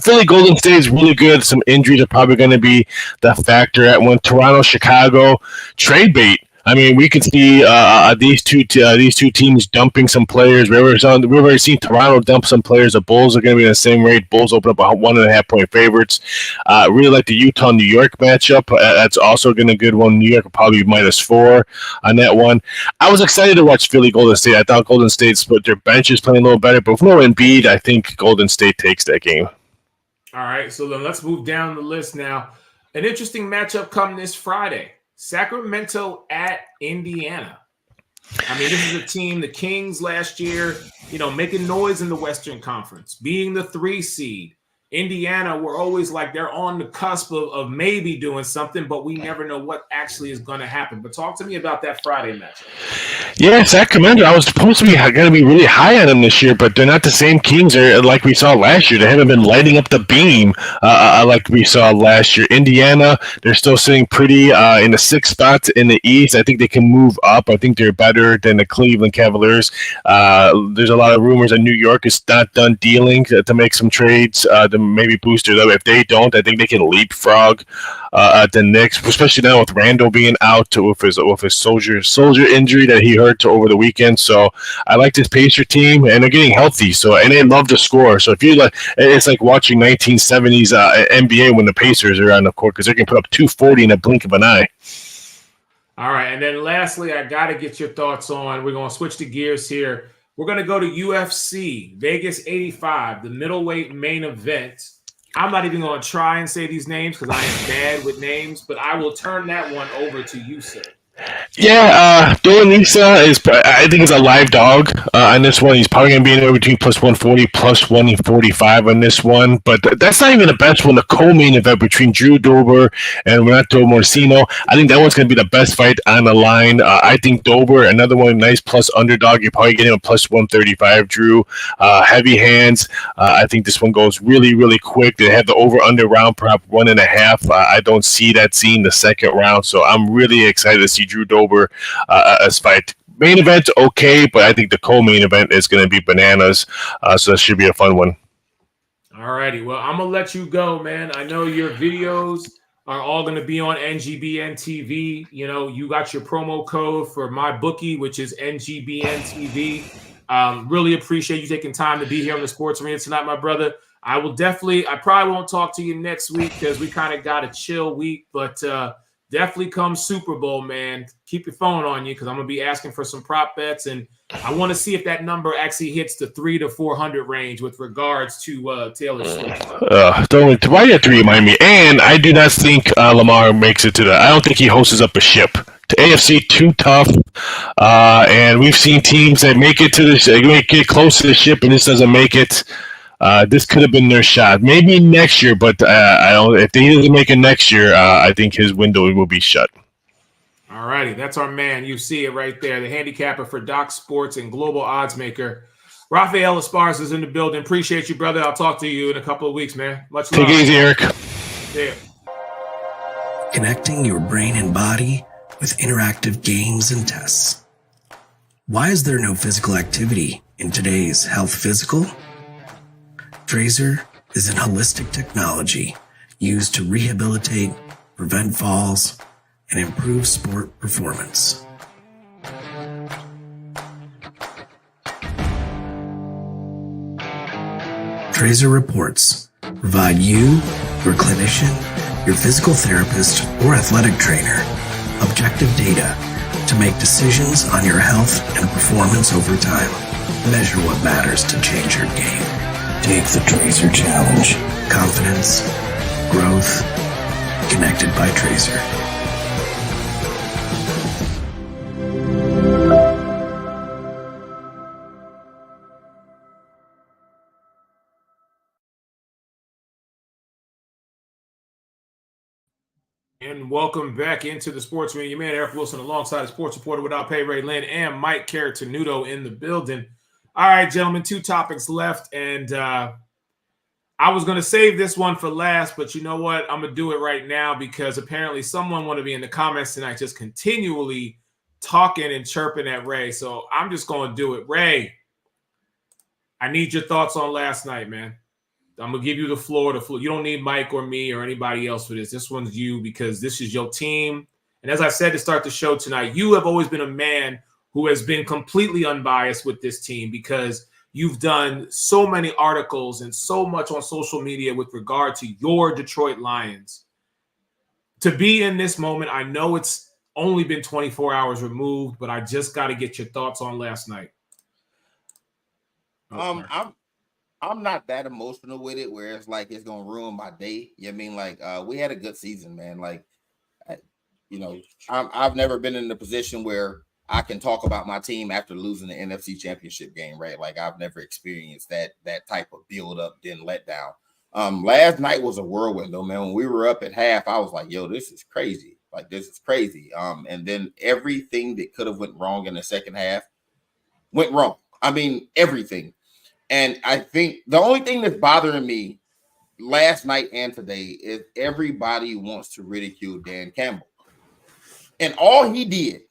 Philly Golden State is really good. Some injuries are probably going to be the factor at one. Toronto, Chicago, trade bait. I mean, we could see these two teams dumping some players. We've already seen Toronto dump some players. The Bulls are going to be in the same rate. Bulls open up 1.5-point favorites. Really like the Utah-New York matchup. That's also going to be a good one. New York will probably be -4 on that one. I was excited to watch Philly Golden State. I thought Golden State split their benches playing a little better. But with no Embiid, I think Golden State takes that game.
All right, so then let's move down the list now. An interesting matchup coming this Friday. Sacramento at Indiana. I mean, this is a team, the Kings last year, making noise in the Western Conference, being the 3 seed. Indiana, we're always like they're on the cusp of maybe doing something, but we never know what actually is going to happen. But talk to me about that Friday matchup.
Yeah, Sacramento. I was supposed to be going to be really high on them this year, but they're not the same Kings like we saw last year. They haven't been lighting up the beam like we saw last year. Indiana, they're still sitting pretty in the sixth spot in the East. I think they can move up. I think they're better than the Cleveland Cavaliers. There's a lot of rumors that New York is not done dealing to make some trades to maybe boost it up. If they don't, I think they can leapfrog the Knicks, especially now with Randall being out with his soldier injury that he hurt over the weekend. So I like this Pacer team, and they're getting healthy. So and they love to score. So if you like, it's like watching 1970s NBA when the Pacers are on the court because they can put up 240 in a blink of an eye.
All right, and then lastly, I got to get your thoughts on. We're going to switch the gears here. We're going to go to UFC Vegas 85, the middleweight main event. I'm not even going to try and say these names because I am bad with names, but I will turn that one over to you, sir.
Yeah, Dolanisa I think, is a live dog on this one. He's probably going to be anywhere between plus 140, plus 145 on this one. But that's not even the best one. The co-main event between Drew Dober and Renato Morcino, I think that one's going to be the best fight on the line. I think Dober, another one, nice plus underdog. You're probably getting a plus 135, Drew. Heavy hands. I think this one goes really, really quick. They have the over-under round, perhaps 1.5. I don't see that scene the second round. So I'm really excited to see Drew Dober as fight. Main event, okay, but I think the co-main event is going to be bananas. So that should be a fun one.
All righty. Well, I'm going to let you go, man. I know your videos are all going to be on NGBN TV. You know, you got your promo code for my bookie, which is NGBN TV. Really appreciate you taking time to be here on the Sports Arena tonight, my brother. I probably won't talk to you next week because we kind of got a chill week, but definitely come Super Bowl, man. Keep your phone on you because I'm going to be asking for some prop bets, and I want to see if that number actually hits the 300 to 400 range with regards to Taylor Swift.
Why did you remind me? And I do not think Lamar makes it to that. I don't think he hosts up a ship. To AFC, too tough. And we've seen teams that make it to the get close to the ship, and this doesn't make it. This could have been their shot. Maybe next year, but I don't. If he doesn't make it next year, I think his window will be shut.
All righty, that's our man. You see it right there. The handicapper for Doc Sports and Global Odds Maker. Rafael Esparza is in the building. Appreciate you, brother. I'll talk to you in a couple of weeks, man. Much love.
Take it easy, Eric.
Yeah.
Connecting your brain and body with interactive games and tests. Why is there no physical activity in today's health physical? Trazer is an holistic technology used to rehabilitate, prevent falls, and improve sport performance. Trazer reports provide you, your clinician, your physical therapist, or athletic trainer objective data to make decisions on your health and performance over time. Measure what matters to change your game. Take the Trazer Challenge. Confidence, growth, connected by Trazer.
And welcome back into the Sports Arena. Your man, Eric Wilson, alongside a sports reporter without pay, Ray Lynn, and Mike Caratanudo in the building. All right, gentlemen, 2 topics left. And I was going to save this one for last, but you know what? I'm going to do it right now because apparently someone want to be in the comments tonight just continually talking and chirping at Ray. So I'm just going to do it. Ray, I need your thoughts on last night, man. I'm going to give you the floor. You don't need Mike or me or anybody else for this. This one's you because this is your team. And as I said to start the show tonight, you have always been a man who has been completely unbiased with this team because you've done so many articles and so much on social media with regard to your Detroit Lions. To be in this moment, I know it's only been 24 hours removed, but I just got to get your thoughts on last night.
I'm not that emotional with it where it's like it's gonna ruin my day. You know what I mean? Like we had a good season, man. Like I've never been in a position where I can talk about my team after losing the NFC Championship game, right? Like I've never experienced that type of build up, then let down. Last night was a whirlwind though, man. When we were up at half, I was like, yo, this is crazy. Like, this is crazy. And then everything that could have went wrong in the second half went wrong. I mean, everything. And I think the only thing that's bothering me last night and today is everybody wants to ridicule Dan Campbell. And all he did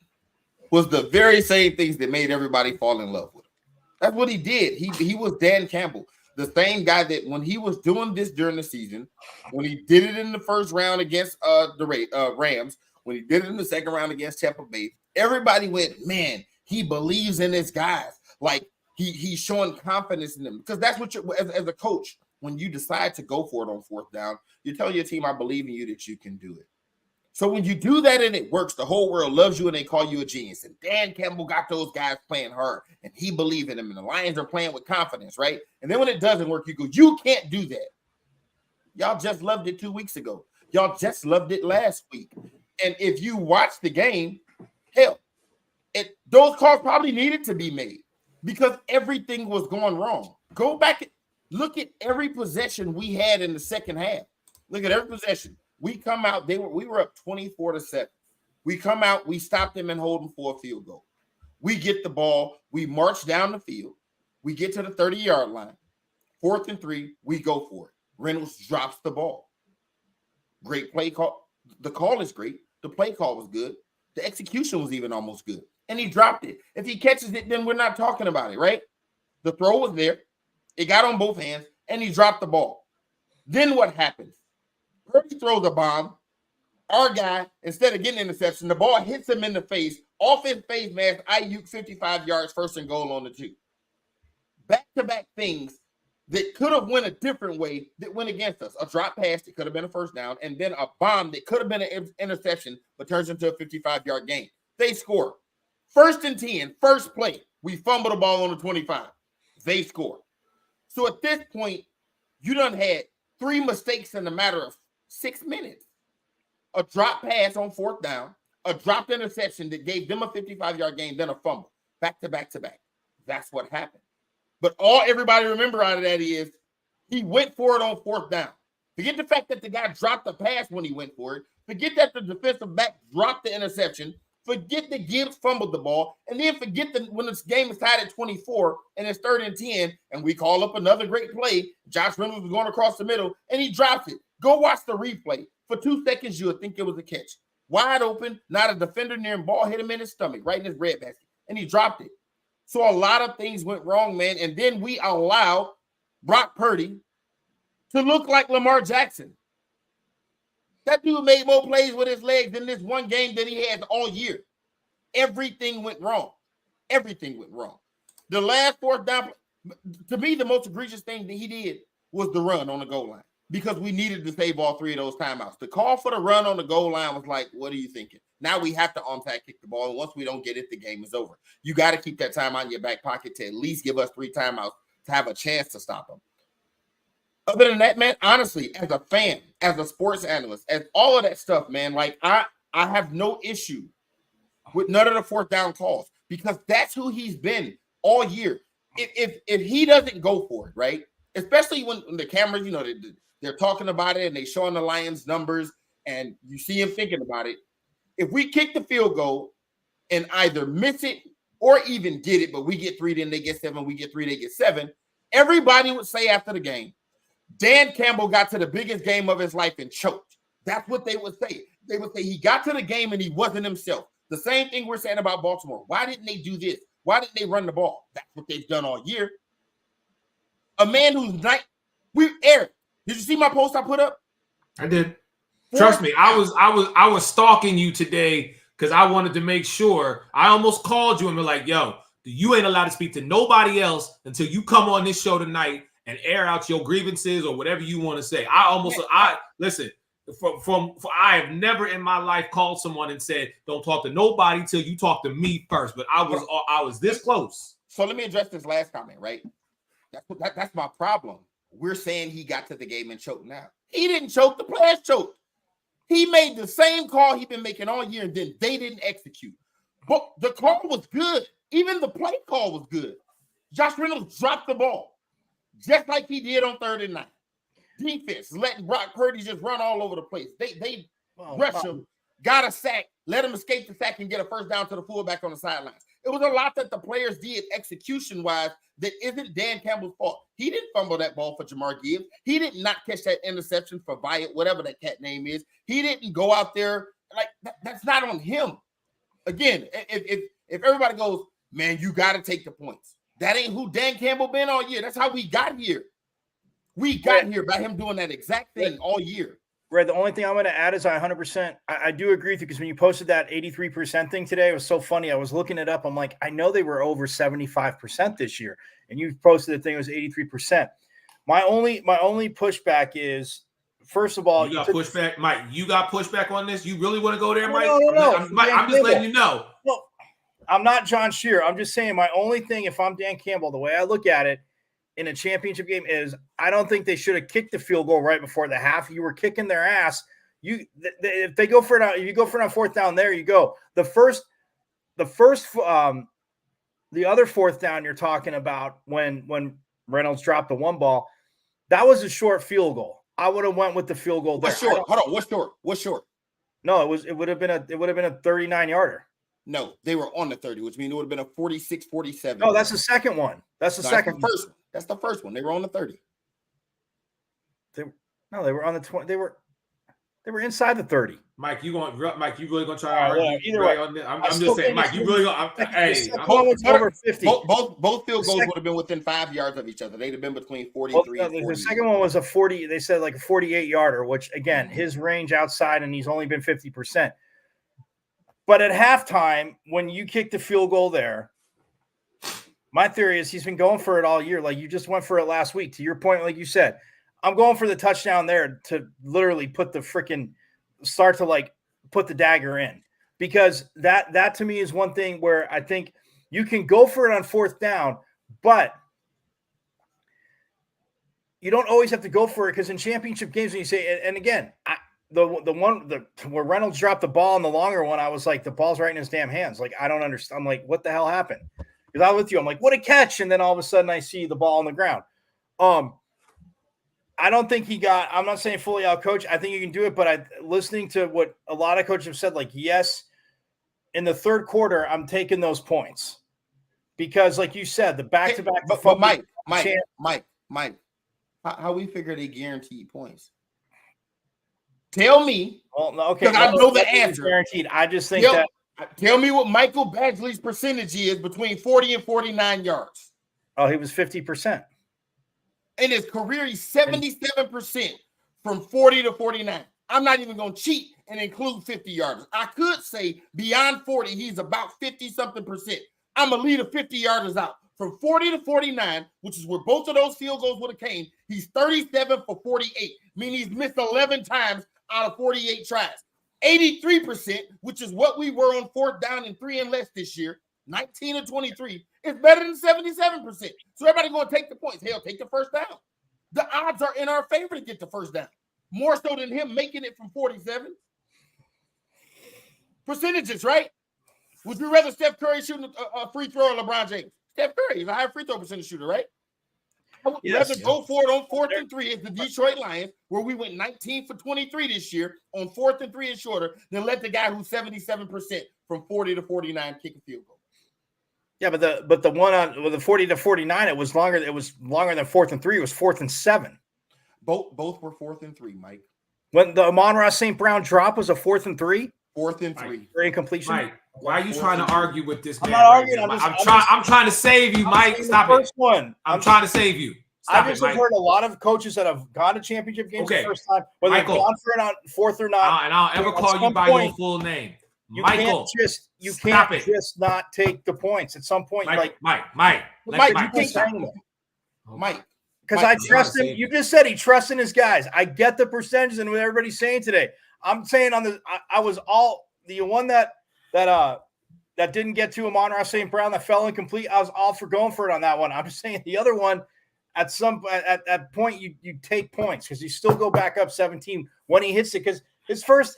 was the very same things that made everybody fall in love with him. That's what he did. He was Dan Campbell, the same guy that when he was doing this during the season, when he did it in the first round against the Rams, when he did it in the second round against Tampa Bay, everybody went, man, he believes in his guys. Like, he's showing confidence in them. Because that's what as a coach, when you decide to go for it on fourth down, you tell your team, I believe in you that you can do it. So when you do that and it works, the whole world loves you and they call you a genius. And Dan Campbell got those guys playing hard and he believed in them. And the Lions are playing with confidence, right? And then when it doesn't work, you go, you can't do that. Y'all just loved it 2 weeks ago. Y'all just loved it last week. And if you watch the game, hell, those calls probably needed to be made because everything was going wrong. Go back, look at every possession we had in the second half. Look at every possession. We come out, we were up 24-7. We come out, we stop them and hold them for a field goal. We get the ball, we march down the field, we get to the 30-yard line. 4th and 3, we go for it. Reynolds drops the ball. Great play call. The call is great. The play call was good. The execution was even almost good. And he dropped it. If he catches it, then we're not talking about it, right? The throw was there. It got on both hands, and he dropped the ball. Then what happens? Purdy throws a bomb. Our guy, instead of getting an interception, the ball hits him in the face. Off his face mask, Ayuk 55 yards, 1st and goal on the 2. Back-to-back things that could have went a different way that went against us. A drop pass that could have been a first down, and then a bomb that could have been an interception, but turns into a 55-yard gain. They score. 1st and 10, first play. We fumble the ball on the 25. They score. So at this point, you done had 3 mistakes in a matter of 6 minutes. A drop pass on 4th down, a dropped interception that gave them a 55-yard gain, then a fumble. Back to back to back. That's what happened. But all everybody remember out of that is he went for it on 4th down. Forget the fact that the guy dropped the pass when he went for it. Forget that the defensive back dropped the interception. Forget that Gibbs fumbled the ball. And then forget that when this game is tied at 24 and it's 3rd and 10 and we call up another great play, Josh Reynolds was going across the middle and he drops it. Go watch the replay. For 2 seconds, you would think it was a catch. Wide open, not a defender near him. Ball hit him in his stomach, right in his breadbasket. And he dropped it. So a lot of things went wrong, man. And then we allowed Brock Purdy to look like Lamar Jackson. That dude made more plays with his legs in this one game than he has all year. Everything went wrong. Everything went wrong. The last 4th down, to me, the most egregious thing that he did was the run on the goal line because we needed to save all 3 of those timeouts. The call for the run on the goal line was like, what are you thinking? Now we have to on-tag kick the ball, and once we don't get it, the game is over. You got to keep that timeout in your back pocket to at least give us 3 timeouts to have a chance to stop them. Other than that, man, honestly, as a fan, as a sports analyst, as all of that stuff, man, like I have no issue with none of the 4th down calls because that's who he's been all year. If he doesn't go for it, right, especially when the cameras, you know, they're talking about it and they showing the Lions numbers and you see him thinking about it. If we kick the field goal and either miss it or even get it, but we get 3, then they get 7, we get 3, they get 7, everybody would say after the game, Dan Campbell got to the biggest game of his life and choked. That's what they would say. They would say he got to the game and he wasn't himself. The same thing we're saying about Baltimore. Why didn't they do this? Why didn't they run the ball? That's what they've done all year. A man who's not – Eric, did you see my post I put up?
I did. Trust me, I was stalking you today because I wanted to make sure. I almost called you and be like, yo, you ain't allowed to speak to nobody else until you come on this show tonight and air out your grievances or whatever you want to say. Listen, I have never in my life called someone and said, don't talk to nobody till you talk to me first. But I was this close.
So let me address this last comment, right? That's my problem. We're saying he got to the game and choked now. He didn't choke. The players choked. He made the same call he's been making all year, and then they didn't execute. But the call was good. Even the play call was good. Josh Reynolds dropped the ball, just like he did on 3rd and 9. Defense letting Brock Purdy just run all over the place. They rush him got a sack, let him escape the sack and get a first down to the fullback on the sidelines. It was a lot that the players did execution-wise that isn't Dan Campbell's fault. He didn't fumble that ball for Jamar Gibbs. He did not catch that interception for Wyatt, whatever that cat name is. He didn't go out there. Like, that's not on him. Again, if everybody goes, man, you got to take the points. That ain't who Dan Campbell been all year. That's how we got here. We got here by him doing that exact thing all year.
Red, the only thing I'm going to add is I 100%. I do agree with you because when you posted that 83% thing today, it was so funny. I was looking it up. I'm like, I know they were over 75% this year, and you posted the thing it was 83%. My only pushback is, first of all,
you got pushback, Mike. You got pushback on this. You really want to go there, Mike?
No.
I'm just letting you know.
No, I'm not John Shear. I'm just saying my only thing, if I'm Dan Campbell, the way I look at it in a championship game is I don't think they should have kicked the field goal right before the half. You were kicking their ass. If they go for it, if you go for it on fourth down, there you go. The other fourth down you're talking about when Reynolds dropped the one ball, that was a short field goal. I would have went with the field goal there.
What's short? Hold on. What's short?
No, it would have been a 39-yarder.
No, they were on the 30, which means it would have been a 46-47.
No, that's the second one. That's the second
first one. That's the first one. They were on the 30.
They were on the 20. They were inside the 30.
Mike, you really gonna try to argue
either way
on this? I'm just saying, Mike, you really gonna
over 50.
Both field goals would have been within 5 yards of each other. They'd have been between 43 and 40.
The second one was a 40, they said like a 48-yarder, which again, his range outside, and he's only been 50%. But at halftime, when you kick the field goal there, my theory is he's been going for it all year. Like you just went for it last week. To your point, like you said, I'm going for the touchdown there to literally put the freaking start to like put the dagger in, because that to me is one thing where I think you can go for it on fourth down, but you don't always have to go for it, because in championship games, when you say, and again, where Reynolds dropped the ball in the longer one, I was like, the ball's right in his damn hands. Like, I don't understand. I'm like, what the hell happened? Because I was with you. I'm like, what a catch. And then all of a sudden I see the ball on the ground. I don't think I'm not saying fully out coach. I think you can do it, but listening to what a lot of coaches have said, like, yes, in the third quarter, I'm taking those points because, like you said, the back-to-back.
But Mike, how we figure they guaranteed points? Tell me.
Well, okay.
Because I know the answer.
Guaranteed. I just think that.
Tell me what Michael Badgley's percentage is between 40 and 49 yards.
Oh, he was 50%.
In his career, he's 77% from 40 to 49. I'm not even going to cheat and include 50 yards. I could say beyond 40, he's about 50-something%. I'm going to leave the 50 yarders out. From 40 to 49, which is where both of those field goals would have came, he's 37 for 48, meaning he's missed 11 times out of 48 tries. 83%, which is what we were on fourth down and 3 and less this year, 19 and 23, is better than 77%. So everybody going to take the points. Hell, take the first down. The odds are in our favor to get the first down, more so than him making it from 47. Percentages, right? Would you rather Steph Curry shooting a free throw or LeBron James? Steph Curry is a high free throw percentage shooter, right? I would rather go for it on 4th and 3 as the Detroit Lions, where we went 19 for 23 this year on 4th and 3 and shorter, than let the guy who's 77% from 40 to 49 kick a field goal.
Yeah, but the one on the 40 to 49, it was longer. It was longer than 4th and 3. It was 4th and 7.
Both were 4th and 3, Mike.
When the Amon-Ra St. Brown drop was a 4th and 3.
4th and 3.
For incompletion.
Mike, why are you trying to argue with this man?
I'm not arguing.
I'm trying to save you, Mike. Stop it. I'm trying to save you.
I just have heard a lot of coaches that have gone to championship games the first time, whether they've gone for it on fourth or not.
And I'll ever call you by your full name. Michael,
you can't just not take the points at some point.
Mike,
because I trust him. You just said he trusts in his guys. I get the percentages and what everybody's saying today. I'm saying I was all the one that didn't get to Amon-Ra St. Brown that fell incomplete. I was all for going for it on that one. I'm just saying the other one. At that point, you take points because you still go back up 17 when he hits it, because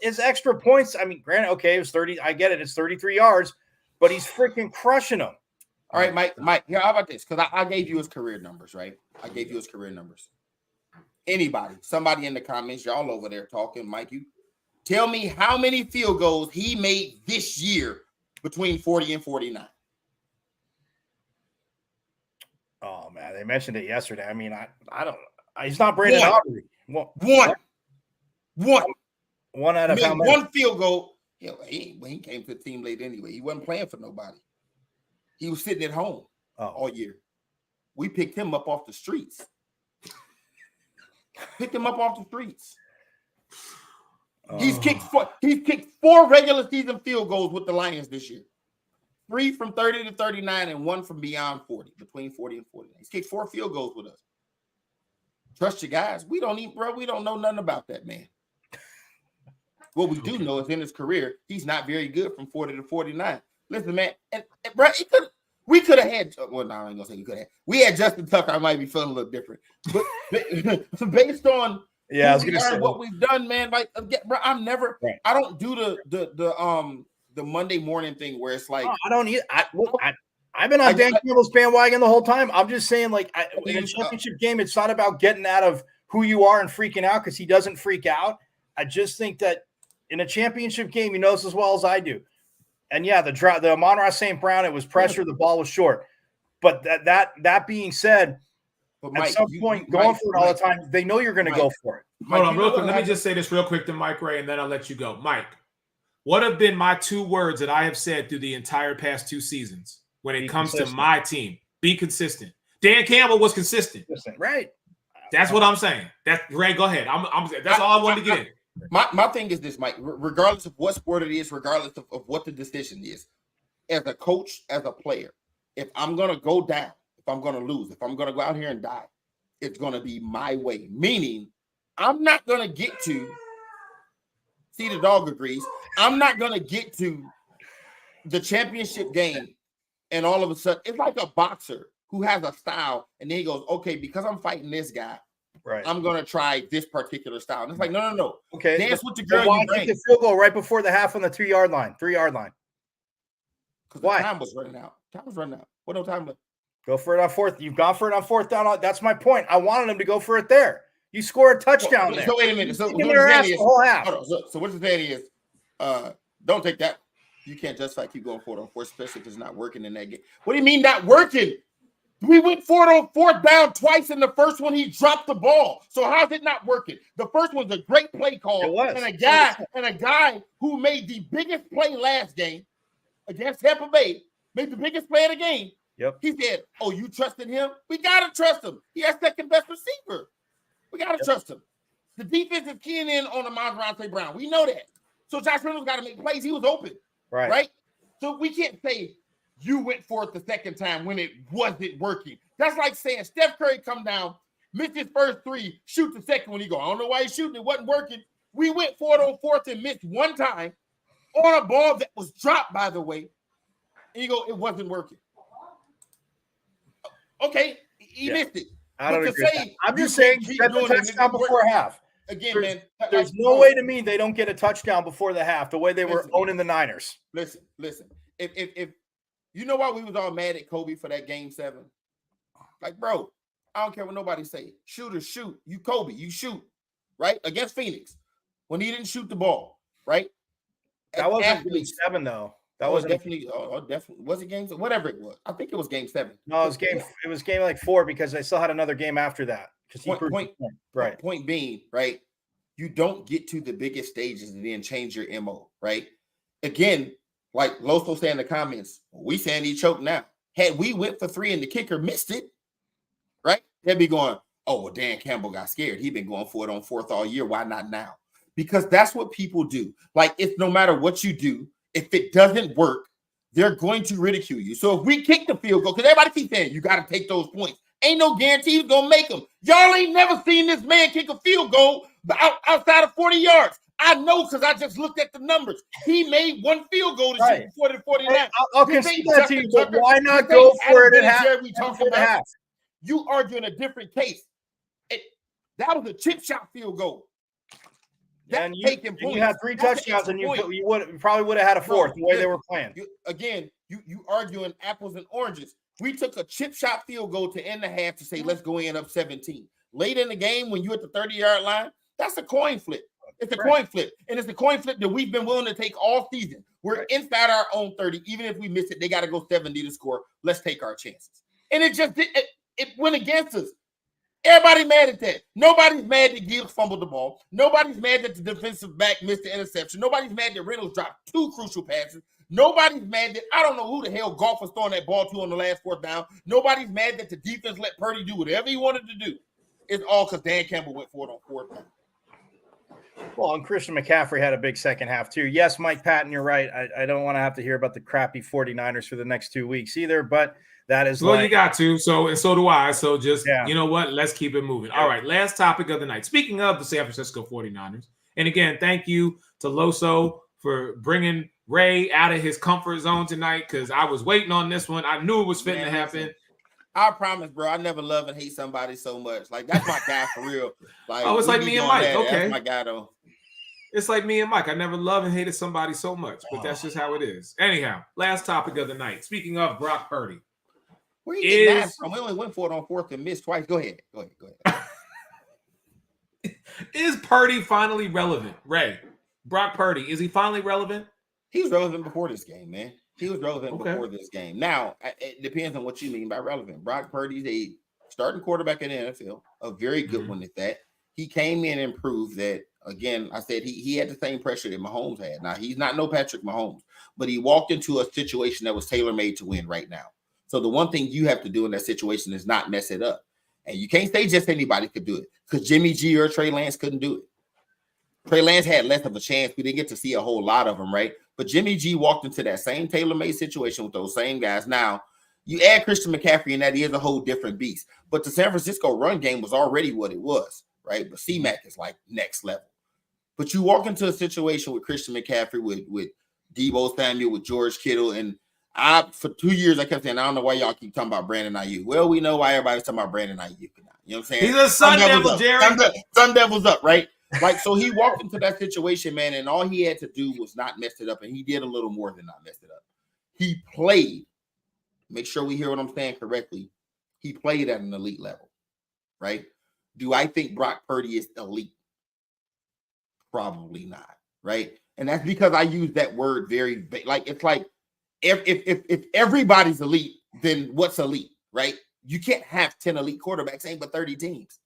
his extra points. I mean, granted, okay, it was 30. I get it. It's 33 yards, but he's freaking crushing them.
All right, Mike. Here, how about this? Because I gave you his career numbers, right? I gave you his career numbers. Somebody in the comments, y'all over there talking, Mike, you Tell me how many field goals he made this year between 40 and 49.
Oh man, they mentioned it yesterday. I mean, I don't. He's not Brandon Aubrey. One out of how many?
One field goal. He came to the team late anyway. He wasn't playing for nobody. He was sitting at home all year. We picked him up off the streets. He's kicked 4 regular season field goals with the Lions this year. 3 from 30 to 39 and 1 from beyond 40, between 40 and 49. He's kicked 4 field goals with us. Trust your guys. We don't know nothing about that man. What we do know is in his career, he's not very good from 40 to 49. Listen, man, and bro, we could have had. Well, no, I ain't gonna say we could have. We had Justin Tucker. I might be feeling a little different, but based on
I was gonna say
what we've done, man. Like, bro, I don't do the Monday morning thing where it's like
I don't either. I've been on Dan Campbell's bandwagon the whole time. I'm just saying, like, in a championship game, it's not about getting out of who you are and freaking out because he doesn't freak out. I just think that in a championship game, he knows as well as I do. And yeah, the Amon-Ra St. Brown, it was pressure, the ball was short. But that being said, at some point, going for it all the time, they know you're going to go for it.
Hold on, real quick. Let me just say this real quick to Mike Ray, and then I'll let you go. Mike, what have been my 2 words that I have said through the entire past 2 seasons when it comes to my team? Be consistent. Dan Campbell was consistent.
Right.
That's what I'm saying. Ray, go ahead. That's all I wanted to get in.
My thing is this, Mike, regardless of what sport it is, regardless of what the decision is, as a coach, as a player, if I'm going to go down, if I'm going to lose, if I'm going to go out here and die, it's going to be my way. Meaning, I'm not going to get to, see, the dog agrees, I'm not going to get to the championship game and all of a sudden, it's like a boxer who has a style and then he goes, okay, because I'm fighting this guy,
right,
I'm going to try this particular style. And it's like, no.
Okay.
Dance with the girl
why
you bring.
kick the field goal right before the half on the 3-yard line? 3-yard line.
Because the time was running out. What no time left?
Go for it on 4th. You've gone for it on 4th down. That's my point. I wanted him to go for it there. You score a touchdown there.
So wait a minute. So
what you're saying is,
hold on. So what you're saying is, don't take that. You can't justify keep going for it on 4th, especially if it's not working in that game. What do you mean not working? We went for it on 4th down twice. In the first one, he dropped the ball. So how's it not working? The first one's a great play call.
It was.
And a guy who made the biggest play last game against Tampa Bay, made the biggest play of the game.
Yep.
He said, oh, you trusted him? We got to trust him. He has second best receiver. We got to trust him. The defense is keying in on Amon-Ra St. Brown. We know that. So Josh Reynolds got to make plays. He was open. Right? So we can't say you went for it the second time when it wasn't working. That's like saying Steph Curry come down, missed his first 3, shoot the second one. He go, I don't know why he's shooting. It wasn't working. We went for it on 4th and missed one time on a ball that was dropped, by the way. And you go, it wasn't working. Okay, he missed it.
I don't agree. I'm just saying, set the touchdown before half.
Again, man.
There's no way to me they don't get a touchdown before the half, the way they were owning the Niners.
Listen. If you know why we was all mad at Kobe for that game 7? Like, bro, I don't care what nobody say. Shooters shoot. You Kobe, you shoot. Right? Against Phoenix. When he didn't shoot the ball. Right?
That wasn't game 7, though. That was
definitely was it game 7? Whatever it was. I think it was game 7.
No, it was game like 4 because I still had another game after that. Point
being, right? You don't get to the biggest stages and then change your MO, right? Again, like Loso said in the comments, we saying he choked now. Had we went for 3 and the kicker missed it, right? They'd be going, oh, well, Dan Campbell got scared. He'd been going for it on 4th all year. Why not now? Because that's what people do. Like, it's no matter what you do, if it doesn't work, they're going to ridicule you. So if we kick the field goal, because everybody keeps saying you got to take those points. Ain't no guarantee he's going to make them. Y'all ain't never seen this man kick a field goal outside of 40 yards. I know because I just looked at the numbers. He made 1 field goal to shoot 40 to 49.
I'll concede that to you, but why not go for it at half?
You arguing a different case. That was a chip shot field goal.
And you had 3 touchdowns, and you probably would have had a 4th the way they were playing.
You arguing apples and oranges. We took a chip shot field goal to end the half to say, let's go in up 17. Late in the game, when you're at the 30-yard line, that's a coin flip. It's a
Right.
coin flip. And it's a coin flip that we've been willing to take all season. We're inside our own 30. Even if we miss it, they got to go 70 to score. Let's take our chances. And it went against us. Everybody mad at that. Nobody's mad that Gibbs fumbled the ball. Nobody's mad that the defensive back missed the interception. Nobody's mad that Reynolds dropped 2 crucial passes. Nobody's mad that I don't know who the hell Goff was throwing that ball to on the last 4th down. Nobody's mad that the defense let Purdy do whatever he wanted to do. It's all because Dan Campbell went for it on 4th down.
Well, and Christian McCaffrey had a big second half too. Yes, Mike Patton, you're right. I don't want to have to hear about the crappy 49ers for the next 2 weeks either, but that is
you got to. So do I. So just,
Yeah.
you know what? Let's keep it moving.
Yeah.
All right. Last topic of the night. Speaking of the San Francisco 49ers. And again, thank you to Loso for bringing Ray out of his comfort zone tonight because I was waiting on this one. I knew it was fitting to happen.
I promise, bro. I never love and hate somebody so much. Like, that's my guy for real. Like,
Oh, it's like me and Mike. Okay.
That's my guy, though.
It's like me and Mike. I never loved and hated somebody so much, but that's just how it is. Anyhow, last topic of the night. Speaking of Brock Purdy.
Where you get that from? We only went for it on 4th and missed twice. Go ahead.
Is Purdy finally relevant? Ray, Brock Purdy, is he finally relevant?
He was relevant before this game, man. He was relevant
Okay.
before this game. Now, it depends on what you mean by relevant. Brock Purdy's a starting quarterback in the NFL, a very good one at that. He came in and proved that, again, I said he had the same pressure that Mahomes had. Now, he's not no Patrick Mahomes, but he walked into a situation that was tailor-made to win right now. So the one thing you have to do in that situation is not mess it up. And you can't say just anybody could do it because Jimmy G or Trey Lance couldn't do it. Trey Lance had less of a chance. We didn't get to see a whole lot of them, right? But Jimmy G walked into that same tailor-made situation with those same guys. Now, you add Christian McCaffrey, and that is a whole different beast. But the San Francisco run game was already what it was, right? But C-Mac is like next level. But you walk into a situation with Christian McCaffrey, with Deebo Samuel, with George Kittle, and for 2 years I kept saying, I don't know why y'all keep talking about Brandon Ayuk. Well, we know why everybody's talking about Brandon Ayuk now. You know what I'm saying?
He's a Sun Devil, Jerry.
Sun Devil's up, right? Like, so he walked into that situation, man, and all he had to do was not mess it up, and he did a little more than not mess it up. He played. Make sure we hear what I'm saying correctly. He played at an elite level, right? Do I think Brock Purdy is elite? Probably not, right? And that's because I use that word very, like, it's like if everybody's elite, then what's elite, right? You can't have 10 elite quarterbacks, ain't but 30 teams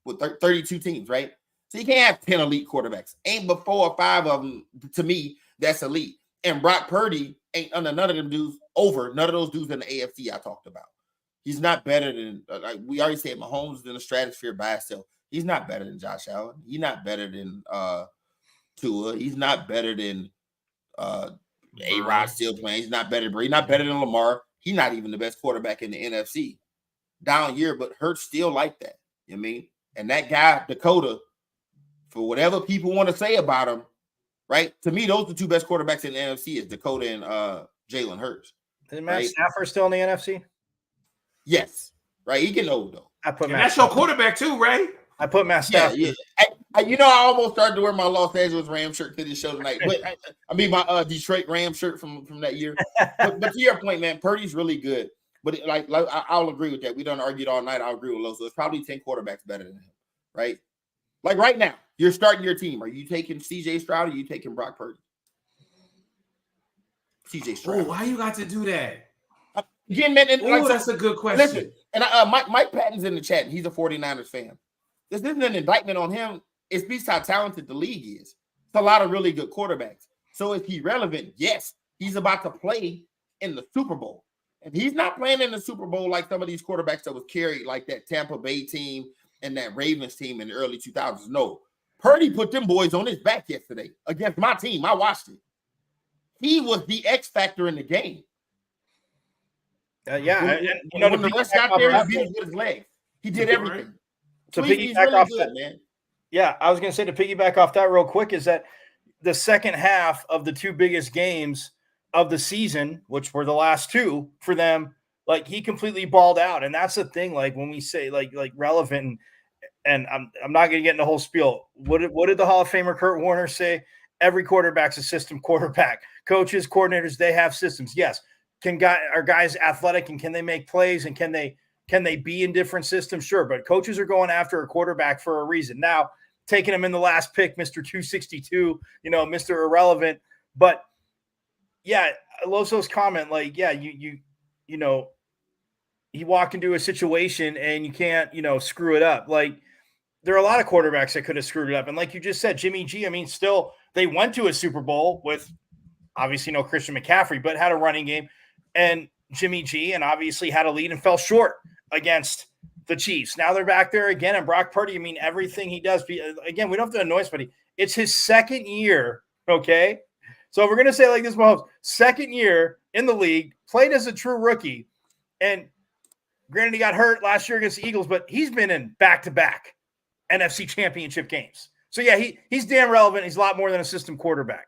with 32 teams, right? So you can't have 10 elite quarterbacks. Ain't but 4 or 5 of them, to me, that's elite. And Brock Purdy ain't under none of them dudes none of those dudes in the AFC I talked about. He's not better than, like we already said, Mahomes is in the stratosphere by himself. He's not better than Josh Allen. He's not better than Tua. He's not better than A-Rod still playing. He's not better than Brady. He's not better than Lamar. He's not even the best quarterback in the NFC. Down year, but Hurts still like that. You know what I mean? And that guy, Dakota, for whatever people want to say about him, right? To me, those are the 2 best quarterbacks in the NFC is Dakota and Jalen Hurts.
Is Matt Stafford still in the NFC?
Yes. Right? He getting old, though.
That's your quarterback too, Ray.
I put Matt Stafford.
Yeah. I almost started to wear my Los Angeles Rams shirt to this show tonight. But I mean my Detroit Rams shirt from that year. But to your point, man, Purdy's really good. But I'll agree with that. We done argued all night. I'll agree with Lo. So it's probably 10 quarterbacks better than him, right? Like right now, you're starting your team. Are you taking CJ Stroud or are you taking Brock Purdy? CJ Stroud.
Why you got to do that?
Again, man,
That's a good question.
Listen, and Mike Patton's in the chat, and he's a 49ers fan. This isn't an indictment on him. It speaks how talented the league is. It's a lot of really good quarterbacks. So is he relevant? Yes. He's about to play in the Super Bowl. And he's not playing in the Super Bowl like some of these quarterbacks that was carried, like that Tampa Bay team and that Ravens team in the early 2000s. No. Purdy put them boys on his back yesterday against my team. I watched it. He was the X factor in the game.
When
the rest got there, he beat him with his legs. He did everything.
To
he's
piggyback
really
off
good,
that,
man.
Yeah, I was going to say to piggyback off that real quick is that the second half of the 2 biggest games of the season, which were the last 2 for them, like he completely balled out. And that's the thing, like when we say like relevant, and I'm not going to get in the whole spiel. What did the Hall of Famer Kurt Warner say? Every quarterback's a system quarterback. Coaches, coordinators, they have systems. Yes. Are guys athletic and can they make plays and can they be in different systems? Sure. But coaches are going after a quarterback for a reason. Now, taking him in the last pick, Mr. 262, Mr. Irrelevant. But yeah, Loso's comment, like, yeah, you walk into a situation and you can't, screw it up. Like, there are a lot of quarterbacks that could have screwed it up. And like you just said, Jimmy G, I mean, still, they went to a Super Bowl with obviously no Christian McCaffrey, but had a running game, and Jimmy G, and obviously had a lead and fell short against the Chiefs. Now they're back there again. And Brock Purdy, I mean, everything he does, again, we don't have to annoy somebody. It's his second year, okay? So we're going to say like this, Mahomes, second year in the league, played as a true rookie. And granted, he got hurt last year against the Eagles, but he's been in back-to-back NFC championship games. So, yeah, he's damn relevant. He's a lot more than a system quarterback.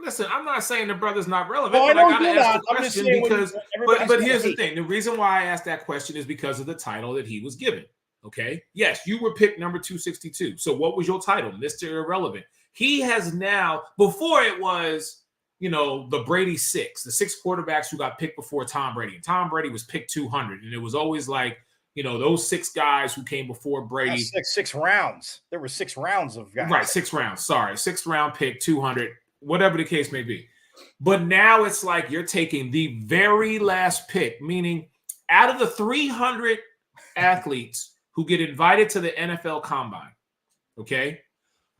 Listen, I'm not saying the brother's not relevant,
No,
but I got to ask the question because – but here's the
hate.
thing. The reason why I asked that question is because of the title that he was given, okay? Yes, you were picked number 262. So what was your title? Mr. Irrelevant. He has now – before it was – the Brady six, the six quarterbacks who got picked before Tom Brady. And Tom Brady was picked 200. And it was always like, those six guys who came before Brady.
Six rounds. There were 6 rounds of guys.
Right, 6 rounds. Sorry, 6th round pick, 200, whatever the case may be. But now it's like you're taking the very last pick, meaning out of the 300 athletes who get invited to the NFL Combine, okay,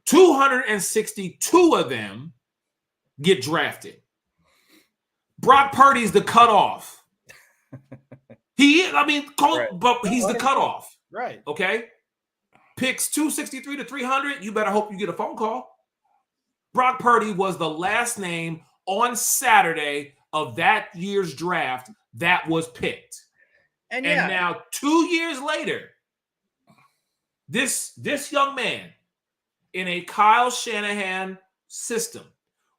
262 of them get drafted. Brock Purdy's the cutoff. But he's the cutoff.
Right.
Okay. Picks 263 to 300. You better hope you get a phone call. Brock Purdy was the last name on Saturday of that year's draft that was picked. And now 2 years later, this young man in a Kyle Shanahan system,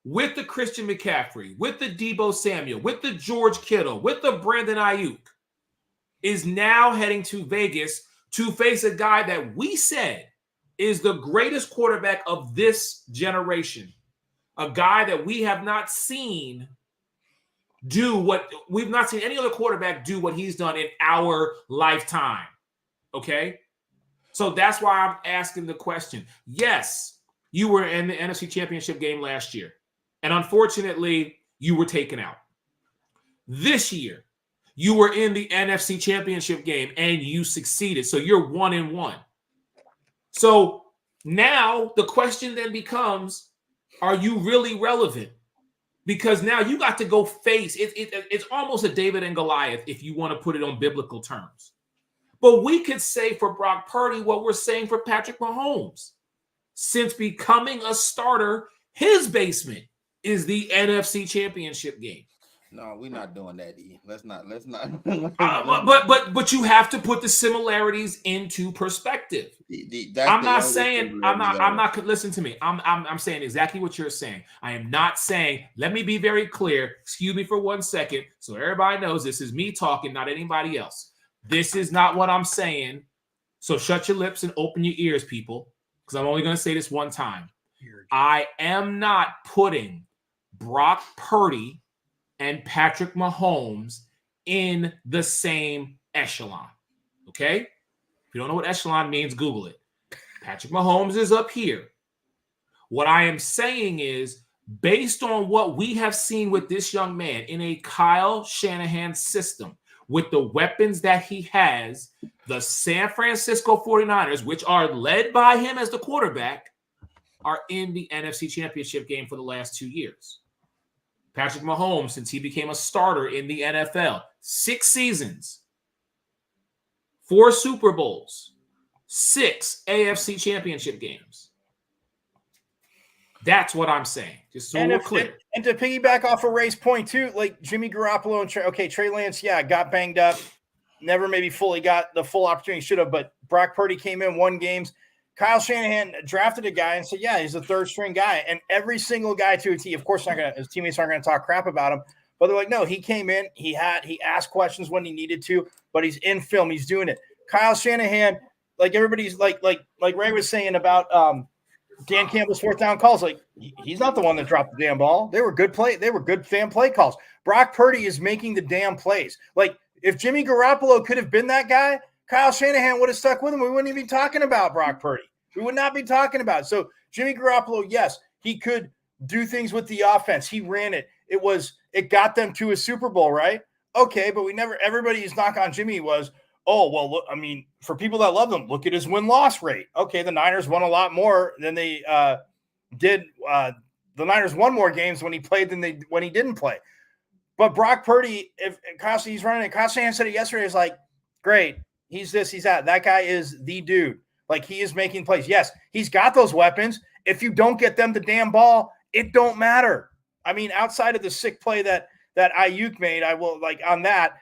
with the Christian McCaffrey, with the Deebo Samuel, with the George Kittle, with the Brandon Ayuk, is now heading to Vegas to face a guy that we said is the greatest quarterback of this generation. A guy that we have not seen we've not seen any other quarterback do what he's done in our lifetime. Okay? So that's why I'm asking the question. Yes, you were in the NFC Championship game last year. And unfortunately, you were taken out. This year, you were in the NFC Championship game and you succeeded. So you're 1-1. So now the question then becomes, are you really relevant? Because now you got to go face it's almost a David and Goliath if you want to put it on biblical terms. But we could say for Brock Purdy what we're saying for Patrick Mahomes. Since becoming a starter, his basement is the NFC Championship game.
No, we're not doing that, E. Let's not.
But you have to put the similarities into perspective. I'm not saying listen to me. I'm saying exactly what you're saying. I am not saying, let me be very clear. Excuse me for 1 second. So everybody knows this is me talking, not anybody else. This is not what I'm saying. So shut your lips and open your ears, people, because I'm only going to say this one time. I am not putting Brock Purdy and Patrick Mahomes in the same echelon. Okay? If you don't know what echelon means, Google it. Patrick Mahomes is up here. What I am saying is, based on what we have seen with this young man in a Kyle Shanahan system, with the weapons that he has, the San Francisco 49ers, which are led by him as the quarterback, are in the NFC Championship game for the last 2 years. Patrick Mahomes, since he became a starter in the NFL, 6 seasons, 4 Super Bowls, 6 AFC Championship games. That's what I'm saying. Just so we're clear.
And to piggyback off of Ray's point too, like Jimmy Garoppolo and Trey Lance, got banged up, never maybe fully got the full opportunity, should have, but Brock Purdy came in, won games. Kyle Shanahan drafted a guy and said, yeah, he's a third string guy. And every single guy to a T, of course, his teammates aren't going to talk crap about him, but they're like, no, he came in, he asked questions when he needed to, but he's in film, he's doing it. Kyle Shanahan, like everybody's like Ray was saying about Dan Campbell's 4th down calls, like he's not the one that dropped the damn ball. They were good fan play calls. Brock Purdy is making the damn plays. Like if Jimmy Garoppolo could have been that guy, Kyle Shanahan would have stuck with him. We wouldn't even be talking about Brock Purdy. We would not be talking about it. So Jimmy Garoppolo, yes, he could do things with the offense. He ran it. It got them to a Super Bowl, right? Okay, but everybody's knock on Jimmy was, oh, well, look, I mean, for people that love them, look at his win-loss rate. Okay, the Niners won a lot more than they did. The Niners won more games when he played than when he didn't play. But Brock Purdy, if he's running it, Kyle Shanahan said it yesterday, is like, great, he's this, he's that. That guy is the dude. Like, he is making plays. Yes, he's got those weapons. If you don't get them the damn ball, it don't matter. I mean, outside of the sick play that Ayuk made, I will, like, on that,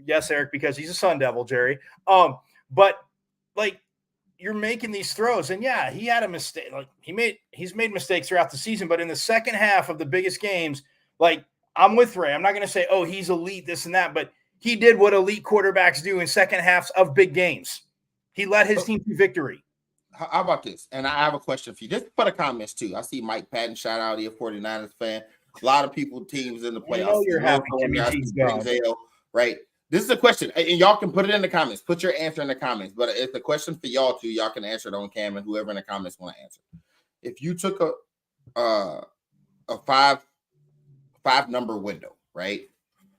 yes, Eric, because he's a Sun Devil, Jerry. But, like, you're making these throws, and yeah, he had a mistake. Like, he's made mistakes throughout the season, but in the second half of the biggest games, like, I'm with Ray. I'm not going to say, oh, he's elite, this and that, but he did what elite quarterbacks do in second halves of big games. He led his team to victory.
How about this? And I have a question for you. Just put a comments too. I see Mike Patton, shout out, he a 49ers fan. A lot of people, teams in the playoffs.
You know you're happy Jimmy G's gone.
Right? This is a question, and y'all can put it in the comments. Put your answer in the comments. But it's a question for y'all too. Y'all can answer it on cam, and whoever in the comments want to answer. If you took a five number window, right?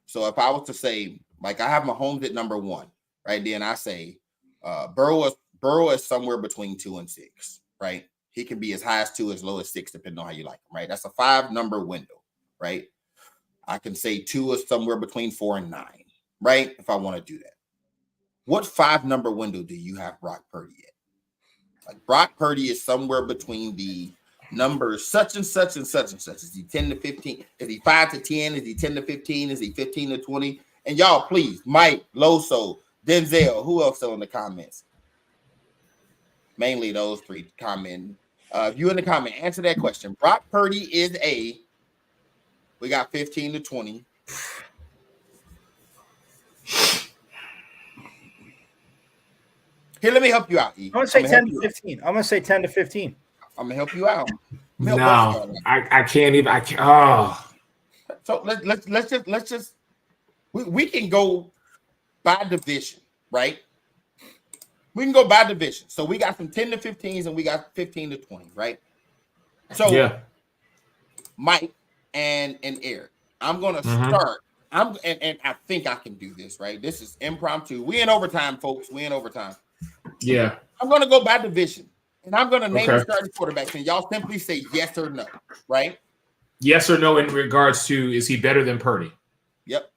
So if I was to say, like, I have Mahomes at number 1, right? Then I say Burrow is somewhere between 2 and 6, right? He can be as high as 2, as low as 6, depending on how you like him, right? That's a 5 number window, right? I can say 2 is somewhere between 4 and 9, right? If I want to do that. What 5 number window do you have Brock Purdy at? Like, Brock Purdy is somewhere between the numbers such and such and such and such. Is he 10 to 15? Is he 5 to 10? Is he 10 to 15? Is he 15 to 20? And y'all, please, Mike, Loso, Denzel, who else in the comments? Mainly those 3 comment. If you in the comment, answer that question. Brock Purdy is we got 15 to 20. Here, let me help you out, E.
I'm going to say 10 to 15. I'm going to say 10 to 15.
I'm going to help you out.
No, I can't even. Oh.
So let's just we can go by division, right? We can go by division. So we got from 10 to 15s and we got 15 to 20, right? So yeah, Mike and Eric, I'm gonna start. And I think I can do this, right? This is impromptu. We in overtime, folks. We in overtime.
Yeah.
I'm gonna go by division. And I'm gonna name the starting quarterbacks, and y'all simply say yes or no, right?
Yes or no in regards to, is he better than Purdy?
Yep.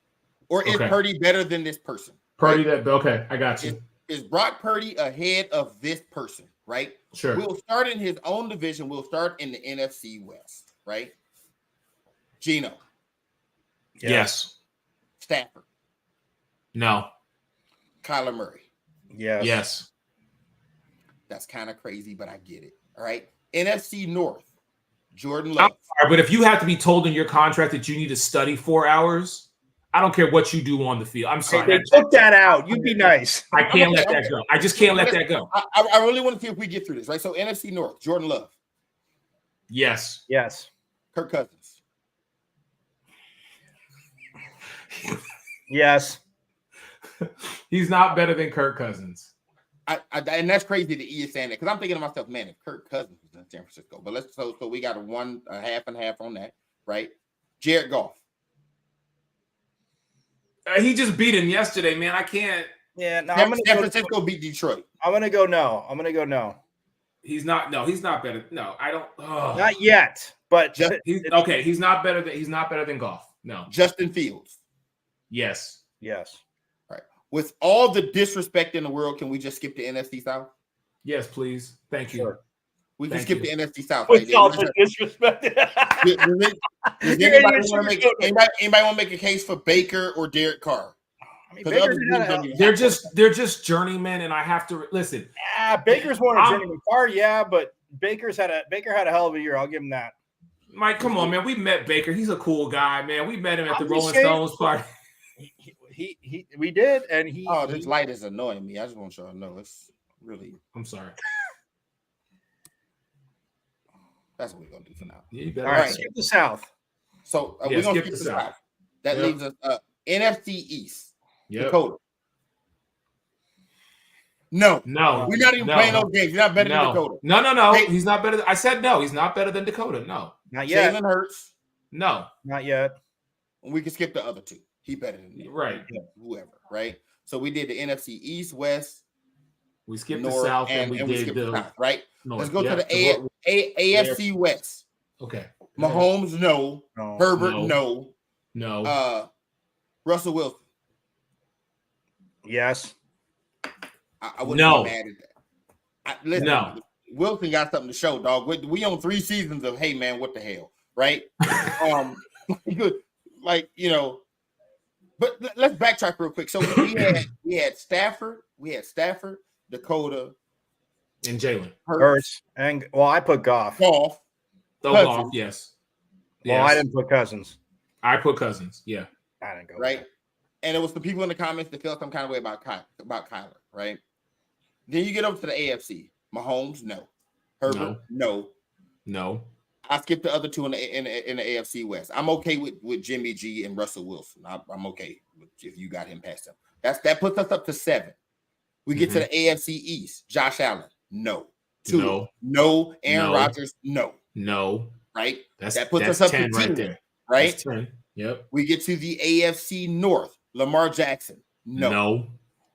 Or is Purdy better than this person?
Purdy, right? Okay, I got you.
Is Brock Purdy ahead of this person, right?
Sure.
We'll start in his own division. We'll start in the NFC West, right? Gino.
Yes.
Stafford.
No.
Kyler Murray.
Yes.
That's kind of crazy, but I get it. All right. NFC North. Jordan Love.
But if you have to be told in your contract that you need to study 4 hours, I don't care what you do on the field. I'm sorry.
They took that out. You'd be nice.
I can't let that go. I just can't let that go.
I really want to see if we get through this, right? So NFC North, Jordan Love.
Yes.
Kirk Cousins.
Yes.
He's not better than Kirk Cousins.
And that's crazy that E is saying that, because I'm thinking to myself, man, if Kirk Cousins was in San Francisco, but so we got a half and half on that, right? Jared Goff.
He just beat him yesterday, man. I can't.
Yeah, no.
San Francisco beat Detroit.
I'm gonna go no. No.
He's not. No, he's not better. No, I don't. Oh.
Not yet. But
he's not better than Goff. No.
Justin Fields.
Yes.
Right. With all the disrespect in the world, can we just skip the NFC South?
Yes, please. Thank you.
Sure. We can skip the NFC South.
With all the disrespect.
Does anybody want to make a case for Baker or Derek Carr?
I mean,
they're just journeymen, and I have to listen.
Yeah, Baker's more a journeyman. Carr, but Baker had a hell of a year. I'll give him that.
Mike, come on, man. We met Baker. He's a cool guy, man. We met him at the Rolling Stones party.
We did, and he.
Oh, this light is annoying me. I just want y'all to know it's really.
I'm sorry.
That's what we're gonna do for now.
Yeah,
all right, skip the South.
So we're gonna skip the South. That leaves us NFC East. Dakota. No.
No.
We're not even playing those games. You're not better than Dakota.
No.
Hey.
He's not better. I said no. He's not better than Dakota. No.
Not yet.
Jalen Hurts.
No.
Not yet.
We can skip the other two. He better than
Right.
whoever, right? So we did the NFC East, West.
We skipped
North,
the South and we
we
did
skipped
the
South, right?
North.
Let's go
Yeah.
to the AFC West.
Okay.
Mahomes, no. Herbert,
No.
no. Russell Wilson.
Yes.
I wouldn't be mad at that. Listen,
No.
Wilson got something to show, dog. We on 3 seasons of hey man, what the hell, right? Like but let's backtrack real quick. So we had Stafford, Dakota,
And Jalen.
Hurts. And I put Goff.
Goff.
Goff, yes.
Well, I didn't put Cousins.
I put Cousins. Yeah.
I didn't go
right. And it was the people in the comments that felt some kind of way about Kyler, right? Then you get over to the AFC. Mahomes, no. Herbert, no. I skipped the other two in the AFC West. I'm okay with Jimmy G and Russell Wilson. I'm okay if you got him past him. that puts us up to 7. We get to the AFC East. Josh Allen, no. 2, no. Aaron Rodgers, no. Right?
That
puts us up
10
to 10
right there.
Right?
That's 10. Yep.
We get to the AFC North. Lamar Jackson, no.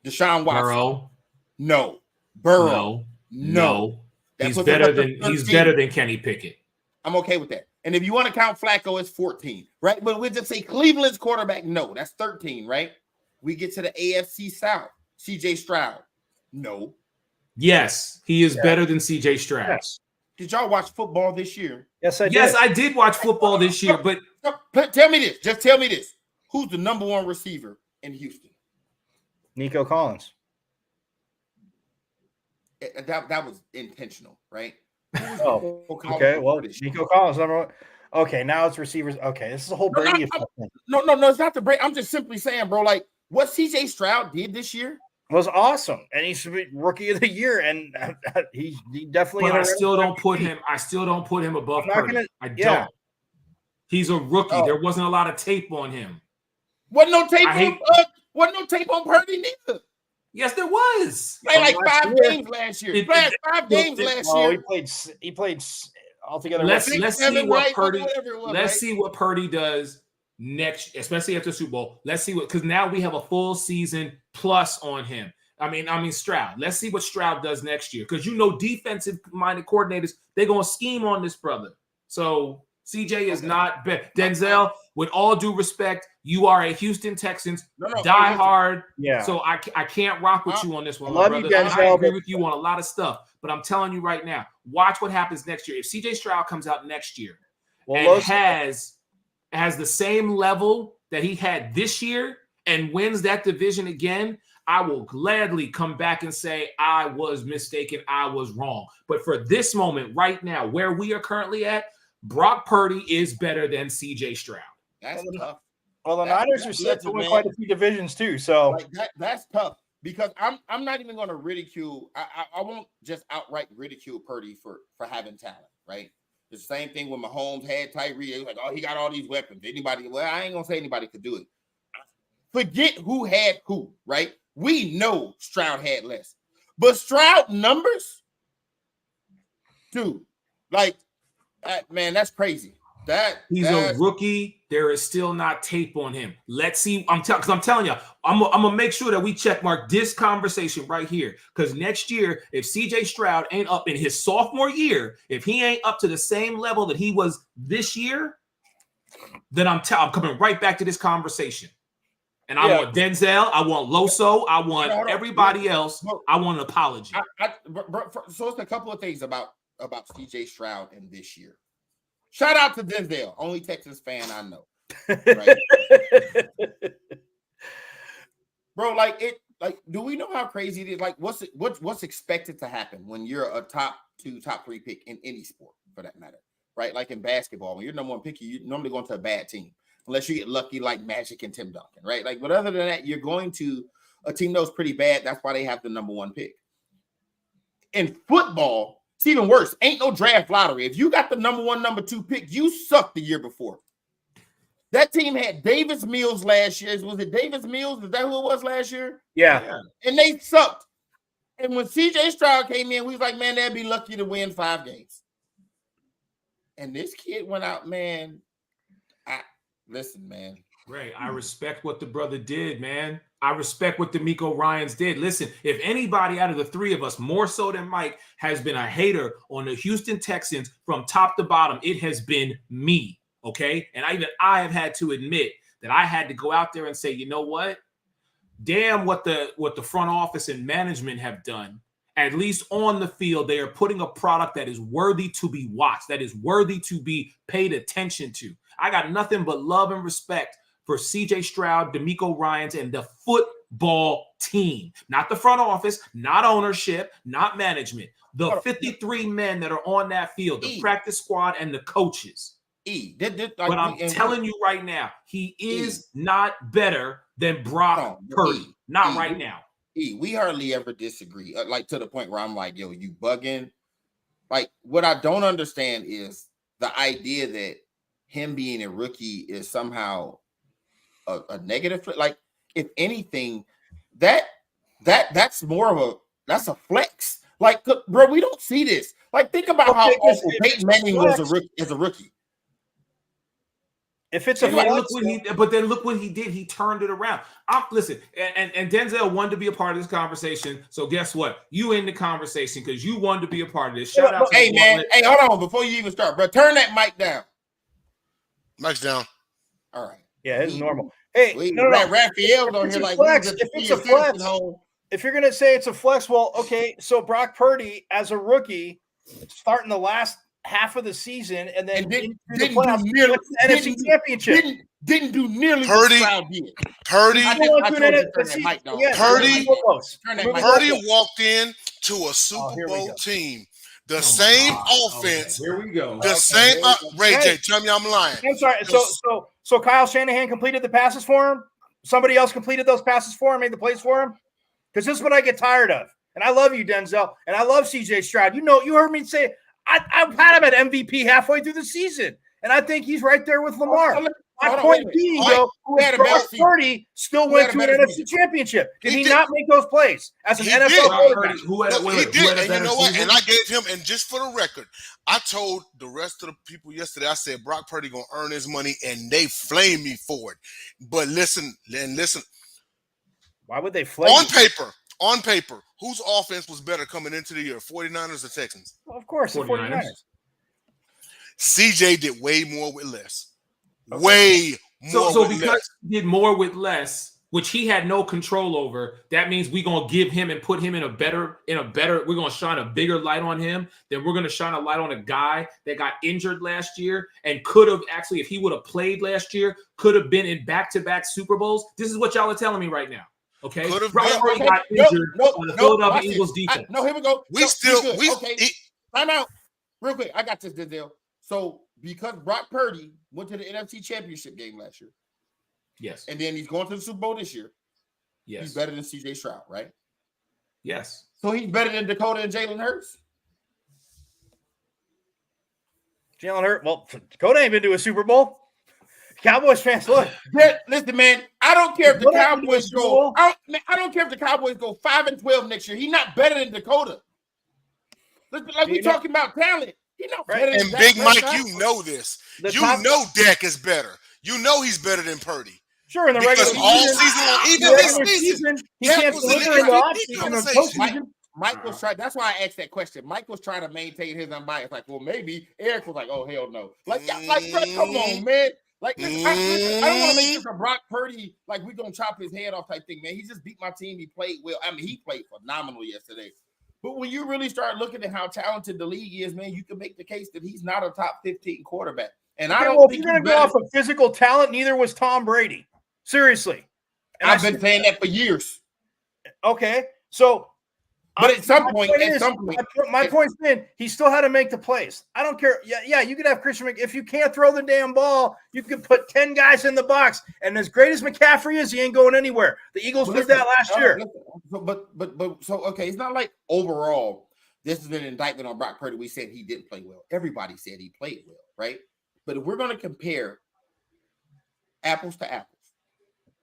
Deshaun Watson,
Burrow,
no. Burrow, no.
He's better than Kenny Pickett.
I'm okay with that. And if you want to count Flacco, it's 14, right? But we'll just say Cleveland's quarterback, no. That's 13, right? We get to the AFC South. CJ Stroud, no.
Yes, he is better than CJ Stroud.
Yes.
Did y'all watch football this year?
Yes, I did.
Yes, I did watch football this year, but
tell me this. Just tell me this. Who's the number 1 receiver in Houston?
Nico Collins.
That was intentional, right?
Oh, okay. Well, Nico Collins number 1. Okay, now it's receivers. Okay, this is a whole Brady effect.
No, it's not the Brady. I'm just simply saying, bro, like what CJ Stroud did this year
was awesome, and he should be rookie of the year, and he definitely.
But I still don't put him above Purdy. I don't. He's a rookie. There wasn't a lot of tape on him.
Wasn't no tape on Purdy neither.
Yes, there was.
Played like 5 games last year. He played 5 games last year.
He played altogether.
Let's see what Purdy does next, especially after the Super Bowl. Let's see because now we have a full season plus on him. I mean Stroud. Let's see what Stroud does next year because defensive minded coordinators, they're gonna scheme on this brother. So CJ is not bad. Denzel, with all due respect, you are a Houston Texans diehard. Yeah. So I can't rock with you on this one, my brother. I agree with you on a lot of stuff, but I'm telling you right now, watch what happens next year. If CJ Stroud comes out next year and has the same level that he had this year and wins that division again, I will gladly come back and say I was mistaken, I was wrong. But for this moment right now, where we are currently at, Brock Purdy is better than CJ Stroud.
That's tough.
Well, the Niners are set to win quite a few divisions too. So
that's tough because I'm not even going to ridicule. I won't just outright ridicule Purdy for having talent, right? The same thing when Mahomes had Tyree. Like, he got all these weapons. Anybody? Well, I ain't gonna say anybody could do it. Forget who had who, right? We know Stroud had less, but Stroud numbers, dude, like. Man, that's crazy. He's
a rookie. There is still not tape on him. Let's see. I'm telling you, I'm gonna make sure that we check mark this conversation right here. Because next year, if CJ Stroud ain't up in his sophomore year, if he ain't up to the same level that he was this year, then I'm coming right back to this conversation. And I want Denzel, I want Loso, I want everybody else. I want an apology.
So it's a couple of things about CJ Stroud in this year. Shout out to Denzel, only Texas fan I know. Right? Bro, do we know how crazy it is? Like, what's expected to happen when you're a top 2, top 3 pick in any sport, for that matter, right? Like in basketball, when you're number 1 pick, you're normally going to a bad team, unless you get lucky like Magic and Tim Duncan, right? Like, but other than that, you're going to a team that was pretty bad. That's why they have the number 1 pick. In football, it's even worse. Ain't no draft lottery. If you got the number 1, number 2 pick, you sucked the year before. That team had Davis Mills last year. Was it Davis Mills? Is that who it was last year?
Yeah.
And they sucked. And when CJ Stroud came in, we was like, man, they'd be lucky to win 5 games. And this kid went out, man. Listen, man.
Ray, I respect what the brother did, man. I respect what DeMeco Ryans did. Listen, if anybody out of the 3 of us, more so than Mike, has been a hater on the Houston Texans from top to bottom, it has been me, okay? And I have had to admit that I had to go out there and say, you know what? Damn what the front office and management have done. At least on the field, they are putting a product that is worthy to be watched, that is worthy to be paid attention to. I got nothing but love and respect for CJ Stroud, DeMeco Ryans, and the football team. Not the front office, not ownership, not management. The 53 men that are on that field, the practice squad, and the coaches. But I'm telling you right now, he is not better than Brock Purdy. Not right now.
We hardly ever disagree. Like to the point where I'm like, yo, you bugging. Like what I don't understand is the idea that him being a rookie is somehow a negative. Like if anything, that's more of that's a flex. Like, bro, we don't see this. Like, think about how awful Peyton Manning was as a rookie.
If it's a flex,
look what he did. He turned it around. Listen, and Denzel wanted to be a part of this conversation. So guess what? You in the conversation because you wanted to be a part of this. Shout out to
hey man. Hey, hold on before you even start, bro. Turn that mic down.
Mic's down.
All right.
Yeah, it's normal. Hey, no.
Raphael's on here like
flex. If it's a flex, if you're gonna say it's a flex, well, okay. So Brock Purdy as a rookie, starting the last half of the season, and then
didn't do nearly
NFC Championship.
Didn't do nearly
Purdy.
Purdy
walked in to a Super Bowl team. The same offense.
Here we go.
The same. Ray J, tell me I'm lying.
I'm sorry. So Kyle Shanahan completed the passes for him. Somebody else completed those passes for him, made the plays for him. Because this is what I get tired of. And I love you, Denzel, and I love CJ Stroud. You heard me say I've had him at MVP halfway through the season, and I think he's right there with Lamar. My point being, though, Brock Purdy still went to an NFC Championship. Did he not make those plays as an NFL quarterback?
He did, and you know what? And I gave him, and just for the record, I told the rest of the people yesterday, I said Brock Purdy going to earn his money, and they flamed me for it. But listen.
Why would they flame
On paper, whose offense was better coming into the year, 49ers or Texans?
Well, of course, the 49ers.
CJ did way more with less. Okay. Way more
so
with
because
less.
He did more with less, which he had no control over, that means we're going to give him and put him in a better, we're going to shine a bigger light on him than we're going to shine a light on a guy that got injured last year and could have actually, if he would have played last year, could have been in back-to-back Super Bowls. This is what y'all are telling me right now. Okay, Brock Purdy got injured on the Philadelphia Eagles defense.
Here we go. Time out real quick. I got this, Denzel. So because Brock Purdy went to the NFC Championship game last year,
yes,
and then he's going to the Super Bowl this year,
yes,
he's better than CJ Stroud, right?
Yes.
So he's better than Dakota and Jalen Hurts.
Jalen Hurts. Well, Dakota ain't been to a Super Bowl. Cowboys fans, look.
Listen, man. I don't care if the Cowboys go. I don't care if the Cowboys go 5-12 next year. He's not better than Dakota. Like we talking about talent. He's not better than
Dak. Big Mike, you know this. Know Dak is better. You know he's better than Purdy.
Sure, in the regular season,
all season long, even this season,
he can't deliver in the offseason.
Mike was trying. That's why I asked that question. Mike was trying to maintain his unbiased. Like, well, maybe Eric was like, "Oh hell no!" Like, bro, come on, man. Like, I don't want to make this a Brock Purdy, like, we're going to chop his head off type thing, man. He just beat my team. He played well. I mean, he played phenomenal yesterday. But when you really start looking at how talented the league is, man, you can make the case that he's not a top 15 quarterback. And I don't think
if you're going to go off of physical talent, neither was Tom Brady. Seriously.
And I've been saying that for years.
Okay. So,
but at some point,
my point's been he still had to make the plays. I don't care. Yeah, you could have Christian if you can't throw the damn ball, you could put 10 guys in the box. And as great as McCaffrey is, he ain't going anywhere. The Eagles did that last year.
So okay, it's not like overall this is an indictment on Brock Purdy. We said he didn't play well. Everybody said he played well, right? But if we're going to compare apples to apples,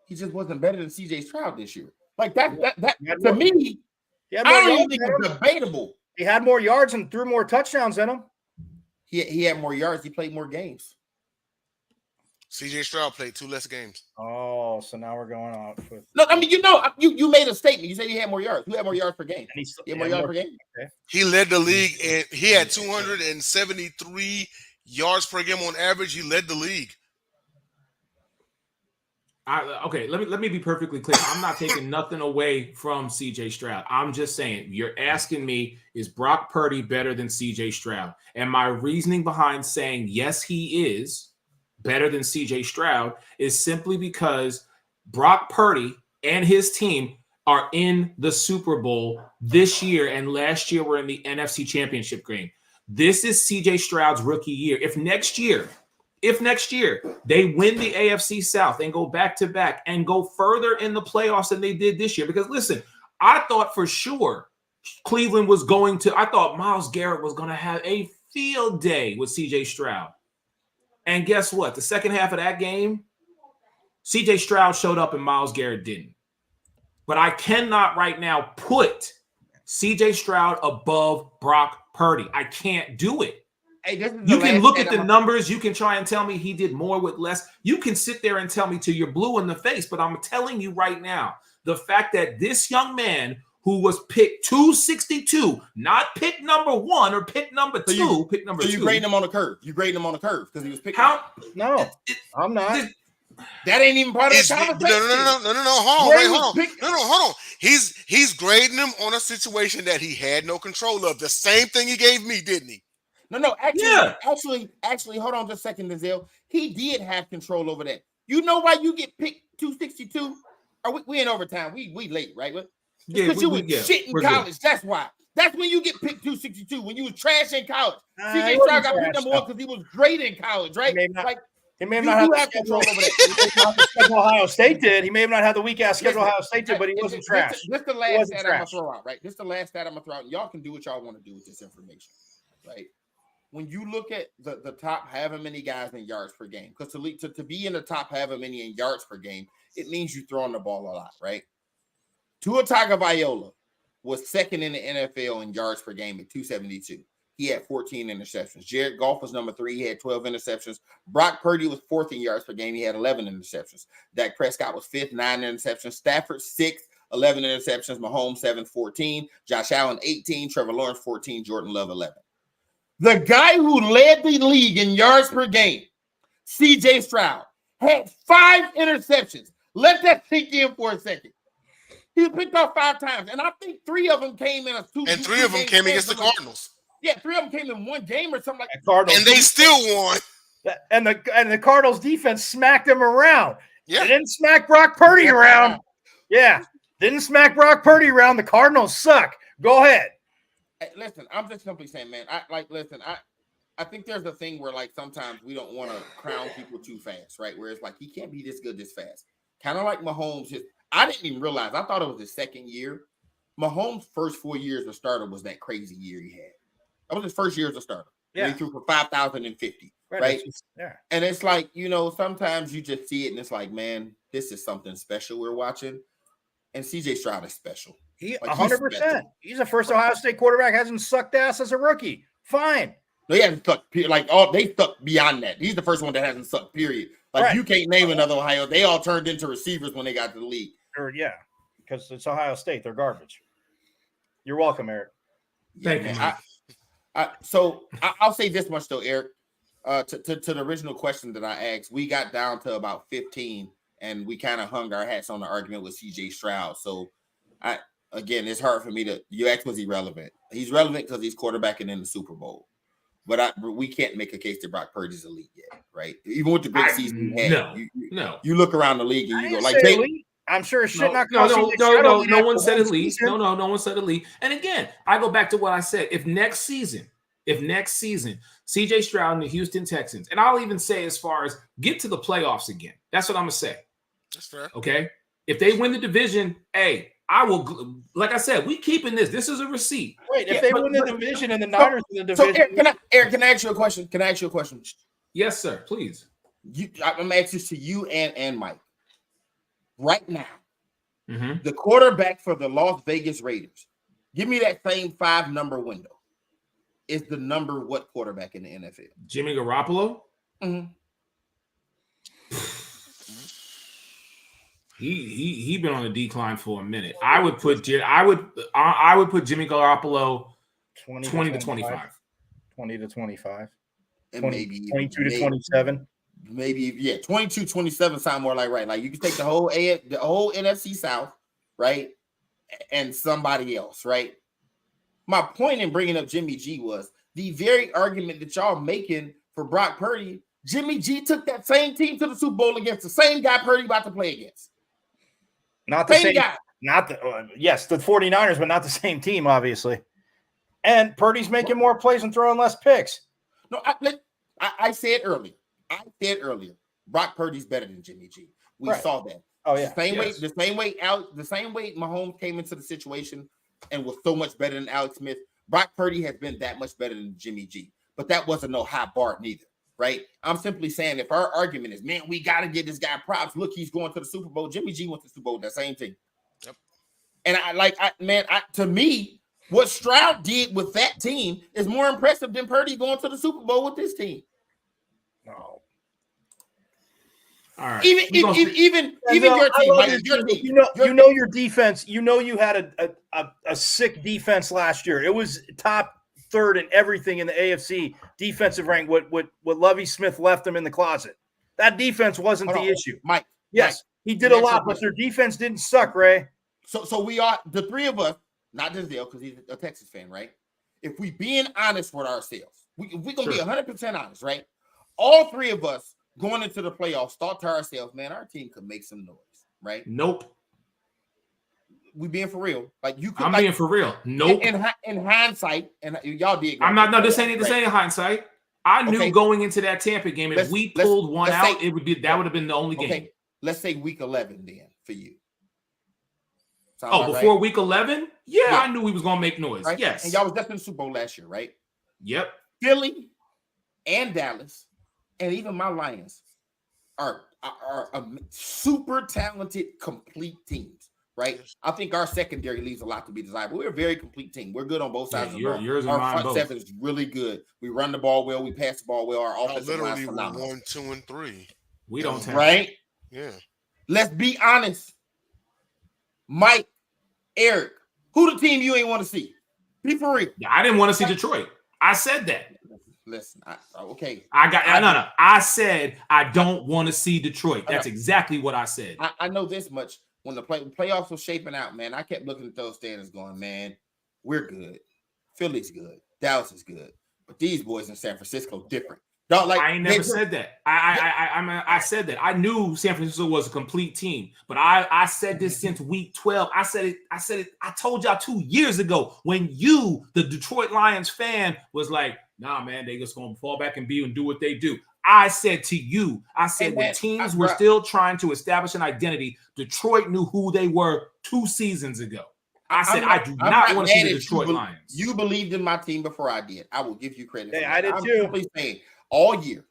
he just wasn't better than CJ Stroud this year. Like that to me.
He had
I
more
don't even
yards
think
than
it's
him.
debatable.
He had more yards and threw more touchdowns than him.
He had more yards. He played more games.
CJ Stroud played 2 less games.
Oh, so now we're going off with.
No, I mean, you made a statement. You said he had more yards. Who had more yards per game?
He
had more yards per game.
Okay.
He led the league, and he had 273 yards per game on average. He led the league.
Okay, let me be perfectly clear. I'm not taking nothing away from CJ Stroud. I'm just saying, you're asking me, is Brock Purdy better than CJ Stroud? And my reasoning behind saying yes, he is better than CJ Stroud is simply because Brock Purdy and his team are in the Super Bowl this year, and last year were in the NFC Championship game. This is CJ Stroud's rookie year. If next year they win the AFC South and go back-to-back and go further in the playoffs than they did this year, because listen, I thought for sure Cleveland was going to, I thought Myles Garrett was going to have a field day with CJ Stroud. And guess what? The second half of that game, CJ Stroud showed up and Myles Garrett didn't. But I cannot right now put CJ Stroud above Brock Purdy. I can't do it.
Hey,
you can look at the numbers. You can try and tell me he did more with less. You can sit there and tell me till you're blue in the face. But I'm telling you right now, the fact that this young man who was picked 262, not pick number 1 or pick number 2, pick number 2.
So you grading him on a curve. You grading him on a curve because he was picked.
No, I'm not.
That ain't even part of the conversation.
No. Hold on. He's grading him on a situation that he had no control of. The same thing he gave me, didn't he?
No, actually, hold on just a second, Denzel. He did have control over that. You know why you get picked 262? Or we in overtime. We late, right? Because you was shit in college. Good. That's why. That's when you get picked 262. When you was trash in college. CJ Stroud got picked number 1 because he was great in college, right?
He may have not had control over that. Ohio State did. He may have not had the weak ass schedule Ohio State did, but he wasn't trash.
This the last stat I'm gonna throw out, right? This the last stat I'm gonna throw out. Y'all can do what y'all want to do with this information, right? When you look at the top however many guys in yards per game, because to be in the top however many in yards per game, it means you're throwing the ball a lot, right? Tua Tagovailoa was second in the NFL in yards per game at 272. He had 14 interceptions. Jared Goff was number 3. He had 12 interceptions. Brock Purdy was 4th in yards per game. He had 11 interceptions. Dak Prescott was 5th, 9 interceptions. Stafford 6th, 11 interceptions. Mahomes 7, 14. Josh Allen 18. Trevor Lawrence 14. Jordan Love 11. The guy who led the league in yards per game, CJ Stroud, had 5 interceptions. Let that sink in for a second. He was picked off 5 times, and I think 3 of them came in a 2.
And 3 of them came against the Cardinals.
Yeah, 3 of them came in one game or something like that.
And they still won.
And the Cardinals defense smacked them around.
Yeah.
They didn't smack Brock Purdy around. Yeah. Didn't smack Brock Purdy around. The Cardinals suck. Go ahead.
Hey, listen, I'm just simply saying, man, I think there's a thing where like sometimes we don't want to crown people too fast, right? Where it's like he can't be this good this fast. Kind of like Mahomes. I didn't even realize. I thought it was his second year. Mahomes' first 4 years as a starter was that crazy year he had. That was his first year as a starter. Yeah. He threw for 5,050, right?
Yeah.
And it's like, sometimes you just see it and it's like, man, this is something special we're watching. And CJ Stroud is special.
He 100%. He's a first Ohio State quarterback, hasn't sucked ass as a rookie. Fine.
No, he hasn't sucked. They sucked beyond that. He's the first one that hasn't sucked, period. You can't name another Ohio. They all turned into receivers when they got to the league.
Yeah, because it's Ohio State. They're garbage. You're welcome, Eric.
Thank you.
So I'll say this much though, Eric. To the original question that I asked, we got down to about 15, and we kind of hung our hats on the argument with CJ Stroud. So again, it's hard for me to. You asked, was he relevant? He's relevant because he's quarterbacking in the Super Bowl. But we can't make a case that Brock Purdy's elite yet, right? Even with the great season he had, you look around the league and you go like,
I'm sure shit.
No one said elite. No one said elite. And again, I go back to what I said. If next season, CJ Stroud and the Houston Texans, and I'll even say as far as get to the playoffs again. That's what I'm gonna say.
That's fair.
Okay. If they win the division, I will. Like I said, we keeping this. This is a receipt.
Wait, if they win the division and the Niners in the division,
Eric, can I ask you a question?
Yes, sir. Please.
I'm gonna ask this to you and Mike. Right now, the quarterback for the Las Vegas Raiders Give me that same 5-number window. Is the number what quarterback in the NFL?
Jimmy Garoppolo.
Mm-hmm.
He been on a decline for a minute. I would put Jimmy Garoppolo 20 to 25.
20 to 25.
And
20,
maybe
22 to 27.
Maybe 22-27 sound more like right. Like you can take the whole NFC South, right, and somebody else, right. My point in bringing up Jimmy G was the very argument that y'all making for Brock Purdy. Jimmy G took that same team to the Super Bowl against the same guy Purdy about to play against.
Not the same guy. Not the yes, the 49ers, but not the same team, obviously. And Purdy's making more plays and throwing less picks.
No, I said earlier. Brock Purdy's better than Jimmy G. We saw that.
Oh yeah.
The same way Mahomes came into the situation and was so much better than Alex Smith. Brock Purdy has been that much better than Jimmy G. But that wasn't no high bar neither, right? I'm simply saying if our argument is, man, we got to give this guy props. Look, he's going to the Super Bowl. Jimmy G went to the Super Bowl with that same team.
Yep.
And to me, what Stroud did with that team is more impressive than Purdy going to the Super Bowl with this team.
No.
All right.
Even your team,
you know your defense. You know you had a sick defense last year. It was top third in everything in the AFC defensive rank. What Lovie Smith left them in the closet. That defense wasn't the issue,
Mike.
Yes, he did a lot, but their defense didn't suck, Ray.
So we are the three of us, not just Dale because he's a Texas fan, right? If we being honest with ourselves, we're gonna be 100% honest, right? All three of us going into the playoffs thought to ourselves, man, our team could make some noise, right?
Nope.
We being for real. Like you could.
I'm being for real. Nope.
In hindsight, and y'all did.
I'm not. No, this ain't in hindsight. I knew going into that Tampa game, if we pulled one out, it would have been the only game.
Let's say week 11 then for you.
Before week 11? Yeah, I knew we was gonna make noise. Right? Yes.
And y'all was just in the Super Bowl last year, right?
Yep.
Philly and Dallas, and even my Lions are super talented, complete teams, right? I think our secondary leaves a lot to be desired. We're a very complete team. We're good on both sides of the ball.
Yours and
our
mine
front seven is really good. We run the ball well. We pass the ball well. Our offensive line is phenomenal.
1, 2, and 3.
We don't have
right.
Yeah.
Let's be honest. Mike, Eric, who the team you ain't want to see? Be for real.
Yeah, I didn't want to see Detroit. I said that.
Listen, okay.
I said I don't want to see Detroit. That's exactly what I said.
I know this much. When the playoffs were shaping out, man, I kept looking at those standings going, man, we're good. Philly's good. Dallas is good. But these boys in San Francisco different.
I ain't never said that. I said that. I knew San Francisco was a complete team, but I said this since week 12. I said it. I told y'all 2 years ago when you, the Detroit Lions fan, was like, nah, man, they just gonna fall back and do what they do. I said to you, when teams were still trying to establish an identity, Detroit knew who they were 2 seasons ago. I do not want to see the Detroit Lions.
You believed in my team before I did. I will give you credit.
Hey, I did too.
I'm saying, all year,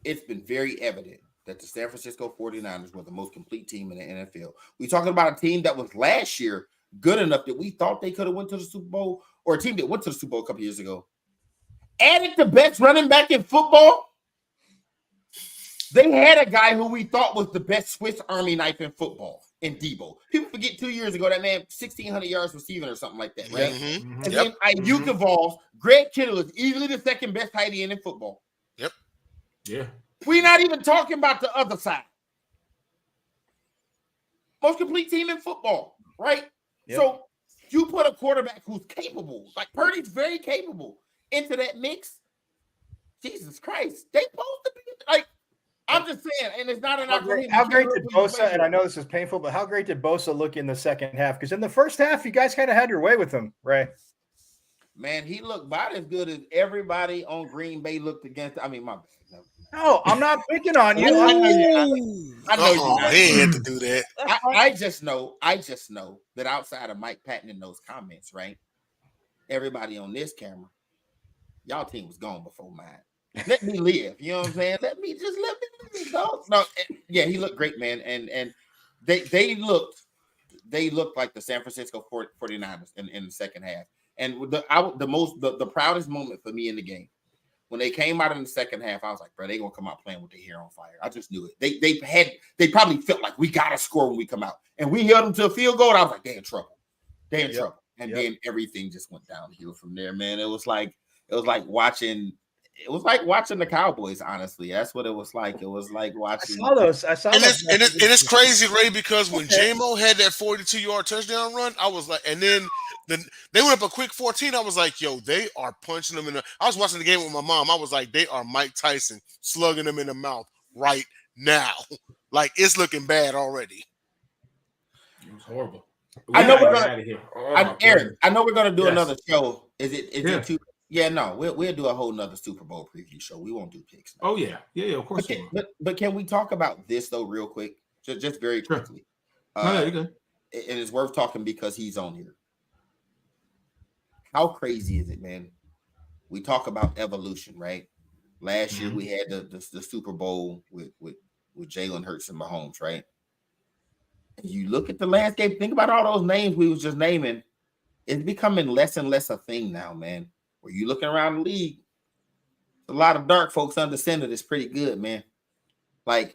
it's been very evident that the San Francisco 49ers were the most complete team in the NFL. We're talking about a team that was last year good enough that we thought they could have went to the Super Bowl, or a team that went to the Super Bowl a couple years ago. Added the best running back in football. They had a guy who we thought was the best Swiss Army knife in football in Debo. People forget 2 years ago that man 1,600 yards receiving or something like that, right?
Mm-hmm.
And then Ayuk evolves. Greg Kittle is easily the second best tight end in football.
Yep.
Yeah.
We're not even talking about the other side. Most complete team in football, right? Yep. So you put a quarterback who's capable, like Purdy's very capable, into that mix. Jesus Christ, they supposed to be like. I'm just saying, and it's not enough.
How great did Bosa? And I know this is painful, but how great did Bosa look in the second half? Because in the first half, you guys kind of had your way with him, right?
Man, he looked about as good as everybody on Green Bay looked against. I mean, my bad.
No, I'm not picking on you.
I know
you. He had to do that.
I just know that outside of Mike Patton in those comments, right? Everybody on this camera, y'all team was gone before mine. Let me live. You know what I'm saying? Let me live. Dog. No, yeah, he looked great, man. And they looked they looked like the San Francisco 49ers in the second half. And the proudest moment for me in the game, when they came out in the second half, I was like, bro, they're gonna come out playing with their hair on fire. I just knew it. They probably felt like we gotta score when we come out. And we held them to a field goal. And I was like, they're in trouble. They're in trouble. And then everything just went downhill from there, man. It was like watching the Cowboys, honestly. That's what it was like. It was like watching.
I saw those.
And it's crazy, Ray, because when J-Mo had that 42-yard touchdown run, I was like, and then they went up a quick 14. I was like, yo, they are punching them in the. I was watching the game with my mom. I was like, they are Mike Tyson slugging them in the mouth right now. Like, it's looking bad already.
It was horrible.
I know we're
out of here.
Eric, I know we're gonna do
Yes.
another show. Is it too? Yeah, no, we'll do a whole nother Super Bowl preview show. We won't do picks.
Oh yeah, of course.
But can we talk about this though, real quick, just very quickly?
You're good.
And it's worth talking because he's on here. How crazy is it, man? We talk about evolution, right? Last year we had the Super Bowl with Jalen Hurts and Mahomes, right? And you look at the landscape, think about all those names we was just naming. It's becoming less and less a thing now, man. Where you looking around the league, a lot of dark folks under center that's pretty good, man. This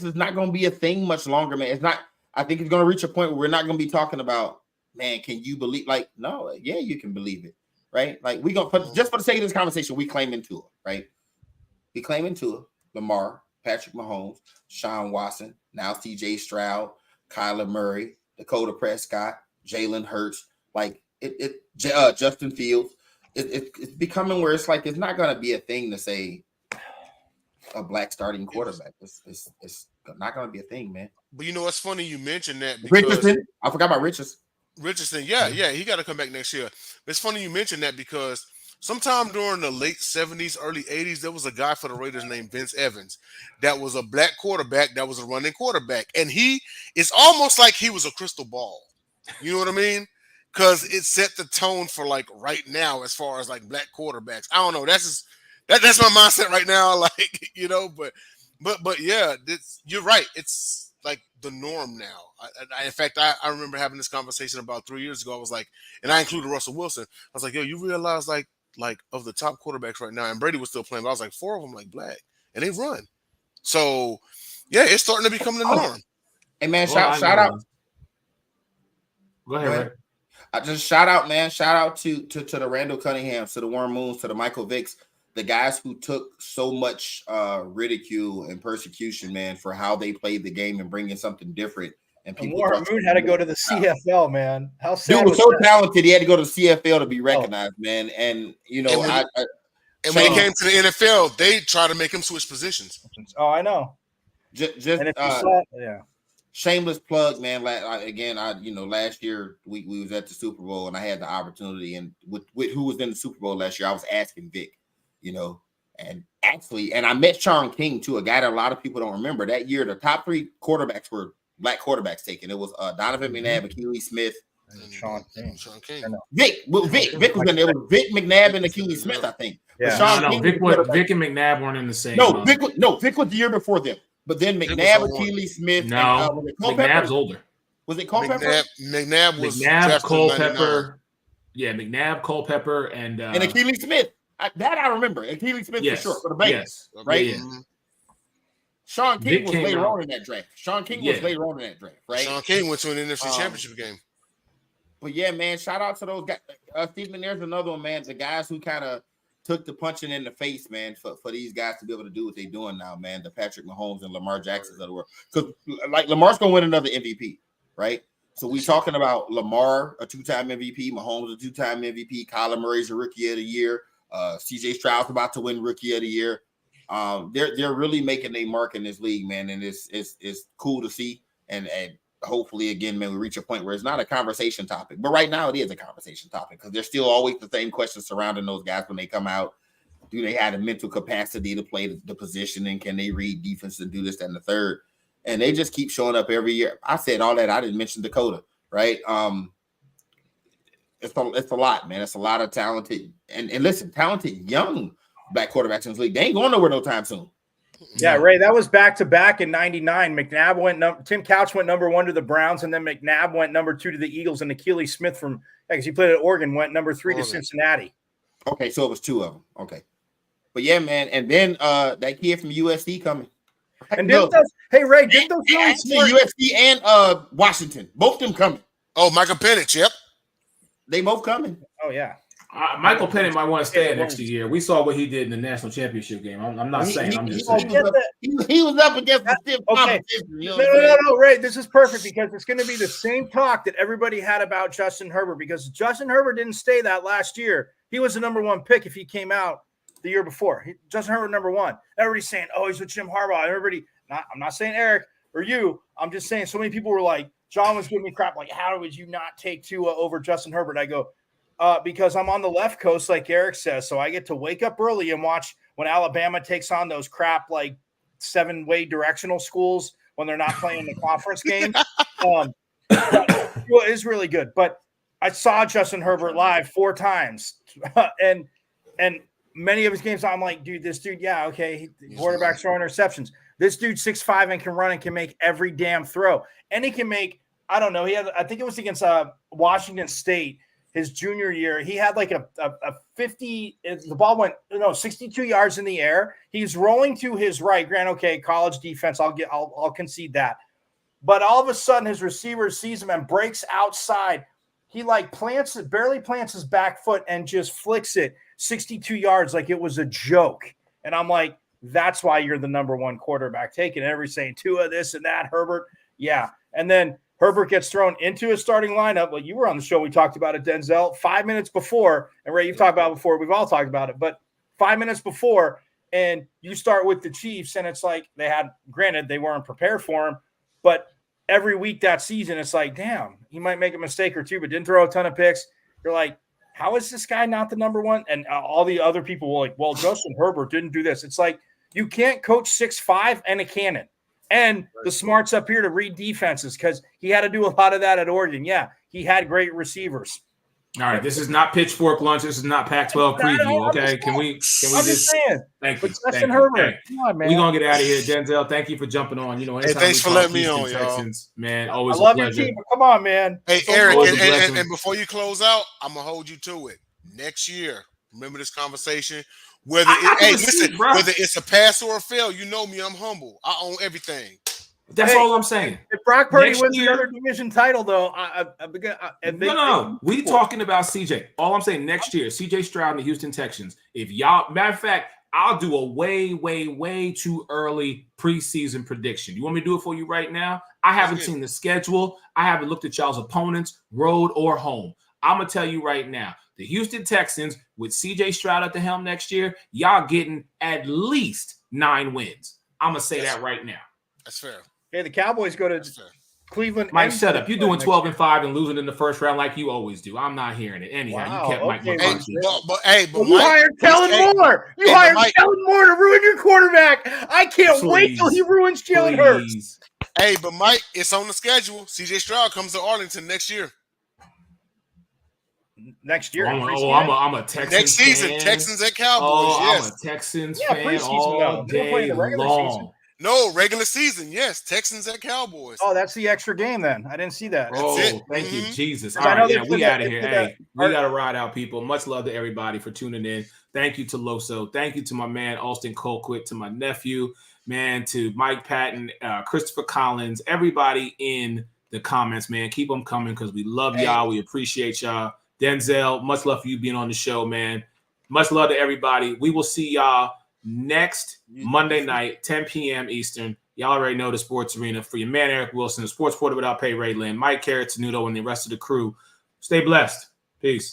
is not going to be a thing much longer, man. It's not. I think it's going to reach a point where we're not going to be talking about, man, can you believe? Like, no, yeah, you can believe it, right? Like we gonna just for the sake of this conversation, we claim Tua, right? We claim Tua, Lamar, Patrick Mahomes, Sean Watson, now C.J. Stroud, Kyler Murray, Dakota Prescott, Jalen Hurts, Justin Fields. It's becoming where it's like it's not going to be a thing to say a black starting quarterback. It's not going to be a thing, man.
But you know what's funny? You mentioned that because
Richardson. I forgot about Richardson.
Yeah, he got to come back next year. It's funny you mentioned that because sometime during the late 70s, early 80s, there was a guy for the Raiders named Vince Evans that was a black quarterback that was a running quarterback. And it's almost like he was a crystal ball. You know what I mean? Because it set the tone for like right now as far as like black quarterbacks. I don't know. That's my mindset right now. Like, you know, but yeah, you're right. It's like the norm now. In fact, I remember having this conversation about 3 years ago. I was like, and I included Russell Wilson. I was like, yo, you realize like of the top quarterbacks right now, and Brady was still playing, but I was like 4 of them like black, and they run. So yeah, it's starting to become the norm.
Hey man, shout out.
Go ahead, Rick.
I just shout out, man. Shout out to the Randall Cunninghams, to the Warren Moons, to the Michael Vicks, the guys who took so much ridicule and persecution, man, for how they played the game and bringing something different. And people
Warren Moon had to go to the CFL, man. How sad
dude was so talented, he had to go to the CFL to be recognized, man. And you know,
when it came to the NFL, they tried to make him switch positions.
Oh, I know.
Shameless plug, man. Last year we was at the Super Bowl and I had the opportunity, and with who was in the Super Bowl last year, I was asking Vic, and I met Sean King too, a guy that a lot of people don't remember. That year, the top 3 quarterbacks were black quarterbacks taken. It was Donovan McNabb, Achilles Smith,
and Sean King.
Vic was in there. It was Vic McNabb and Achilles Smith, I think.
Yeah. Vic and McNabb weren't in the same.
Vic was the year before them. But then McNabb, Achilles Smith,
McNabb's older.
Was it Culpepper?
McNabb was
Culpepper. Yeah, McNabb, Culpepper, and
Achilles Smith. I remember. Achilles Smith for sure for the Bengals, right? Yeah. Sean King was later on in that draft. Right?
Sean King went to an NFC Championship game.
But yeah, man, shout out to those guys. Stephen, there's another one, man. The guys who kind of took the punching in the face, man, for these guys to be able to do what they're doing now, man. The Patrick Mahomes and Lamar Jacksons of the world. Because like Lamar's gonna win another MVP, right? So we talking about Lamar, a 2-time MVP, Mahomes, a 2-time MVP, Kyler Murray's a Rookie of the Year, CJ Stroud's about to win Rookie of the Year. They're really making a mark in this league, man, and it's cool to see. And hopefully, again, man, we reach a point where it's not a conversation topic. But right now, it is a conversation topic because there's still always the same questions surrounding those guys when they come out. Do they have the mental capacity to play the position, and can they read defense and do this, that, and the third? And they just keep showing up every year. I said all that. I didn't mention Dakota, right? It's a lot, man. It's a lot of talented and listen, talented young black quarterbacks in this league. They ain't going nowhere no time soon.
Yeah, Ray, that was back-to-back in 99. Tim Couch went number 1 to the Browns, and then McNabb went number 2 to the Eagles, and Achilles Smith because he played at Oregon, went number 3 to Cincinnati.
Okay, so it was 2 of them. Okay. But yeah, man, and then that kid from USC coming.
And hey, Ray, didn't those really smart
USC and Washington, both of them coming.
Oh, Michael Penix, yep.
They both coming.
Oh, yeah.
Michael Penix might want to stay an extra year. We saw what he did in the national championship game. I'm not saying. I'm just saying.
He was up against the stiff competition.
No, Ray. This is perfect because it's going to be the same talk that everybody had about Justin Herbert because Justin Herbert didn't stay that last year. He was the number 1 pick if he came out the year before. Justin Herbert number 1. Everybody's saying, "Oh, he's with Jim Harbaugh." I'm not saying Eric or you. I'm just saying so many people were like, John was giving me crap like, "How would you not take Tua over Justin Herbert?" I go, because I'm on the left coast, like Eric says, so I get to wake up early and watch when Alabama takes on those crap like 7-way directional schools when they're not playing the conference game. It is really good, but I saw Justin Herbert live 4 times, and many of his games, I'm like, dude, this dude, yeah, okay, quarterback's throwing interceptions. This dude's 6'5" and can run and can make every damn throw, and he can make. I don't know. I think it was against Washington State. His junior year, he had like a 50. The ball went 62 yards in the air. He's rolling to his right. Grant, okay, college defense. I'll concede that. But all of a sudden, his receiver sees him and breaks outside. He barely plants his back foot and just flicks it 62 yards like it was a joke. And I'm like, that's why you're the number 1 quarterback. Taking everybody's saying Tua this and that, Herbert, yeah, and then. Herbert gets thrown into a starting lineup. Well, you were on the show. We talked about it, Denzel, 5 minutes before. And Ray, you've talked about it before. We've all talked about it. But 5 minutes before, and you start with the Chiefs, and it's like granted, they weren't prepared for him. But every week that season, it's like, damn, he might make a mistake or two, but didn't throw a ton of picks. You're like, how is this guy not the number 1? And all the other people were like, well, Justin Herbert didn't do this. It's like you can't coach 6'5" and a cannon. And the smarts up here to read defenses because he had to do a lot of that at Oregon. Yeah, he had great receivers.
All right, this is not Pitchfork Lunch. This is not Pac-12 preview. Okay, can we just
saying.
Thank you.
Justin Herbert. Come on, man.
We're gonna get out of here, Denzel. Thank you for jumping on.
Hey, thanks for letting me on,
Texans, man. Always
I love
a pleasure.
your team, but come on, man.
Hey, Eric, and before you close out, I'm gonna hold you to it. Next year, remember this conversation. Whether it's a pass or a fail, you know me, I'm humble. I own everything.
That's all I'm saying.
If Brock Purdy wins another division title, though,
no. We talking about CJ. All I'm saying next year, CJ Stroud and the Houston Texans. If y'all, matter of fact, I'll do a way too early preseason prediction. You want me to do it for you right now? I haven't seen the schedule. I haven't looked at y'all's opponents, road or home. I'm gonna tell you right now. The Houston Texans with CJ Stroud at the helm next year, y'all getting at least 9 wins. I'm going to say that right now.
That's fair.
Hey, the Cowboys go to Cleveland.
Mike, shut up. You're doing 12-5 and losing in the first round like you always do. I'm not hearing it. Anyhow, you kept Mike McCarthy.
You hired Kellen Moore. You hired Kellen Moore to ruin your quarterback. I can't wait till he ruins Jalen Hurts.
Hey, but Mike, it's on the schedule. CJ Stroud comes to Arlington next year.
Next year.
I'm a Texans
next season.
fan.
Texans at Cowboys.
I'm a Texans fan all day long.
No, regular season. Yes, Texans at Cowboys.
Oh, that's the extra game then. I didn't see that.
Thank you, Jesus. All right, we out of here. Hey, we got to ride out, people. Much love to everybody for tuning in. Thank you to Loso. Thank you to my man, Austin Colquitt, to my nephew, man, to Mike Patton, Christopher Collins, everybody in the comments, man. Keep them coming because we love y'all. We appreciate y'all. Denzel, much love for you being on the show, man. Much love to everybody. We will see y'all next Monday night, 10 p.m. Eastern. Y'all already know the Sports Arena. For your man, Eric Wilson, the Sports Porter Without Pay, Ray Lynn, Mike Carrot, Tenuto, and the rest of the crew. Stay blessed. Peace.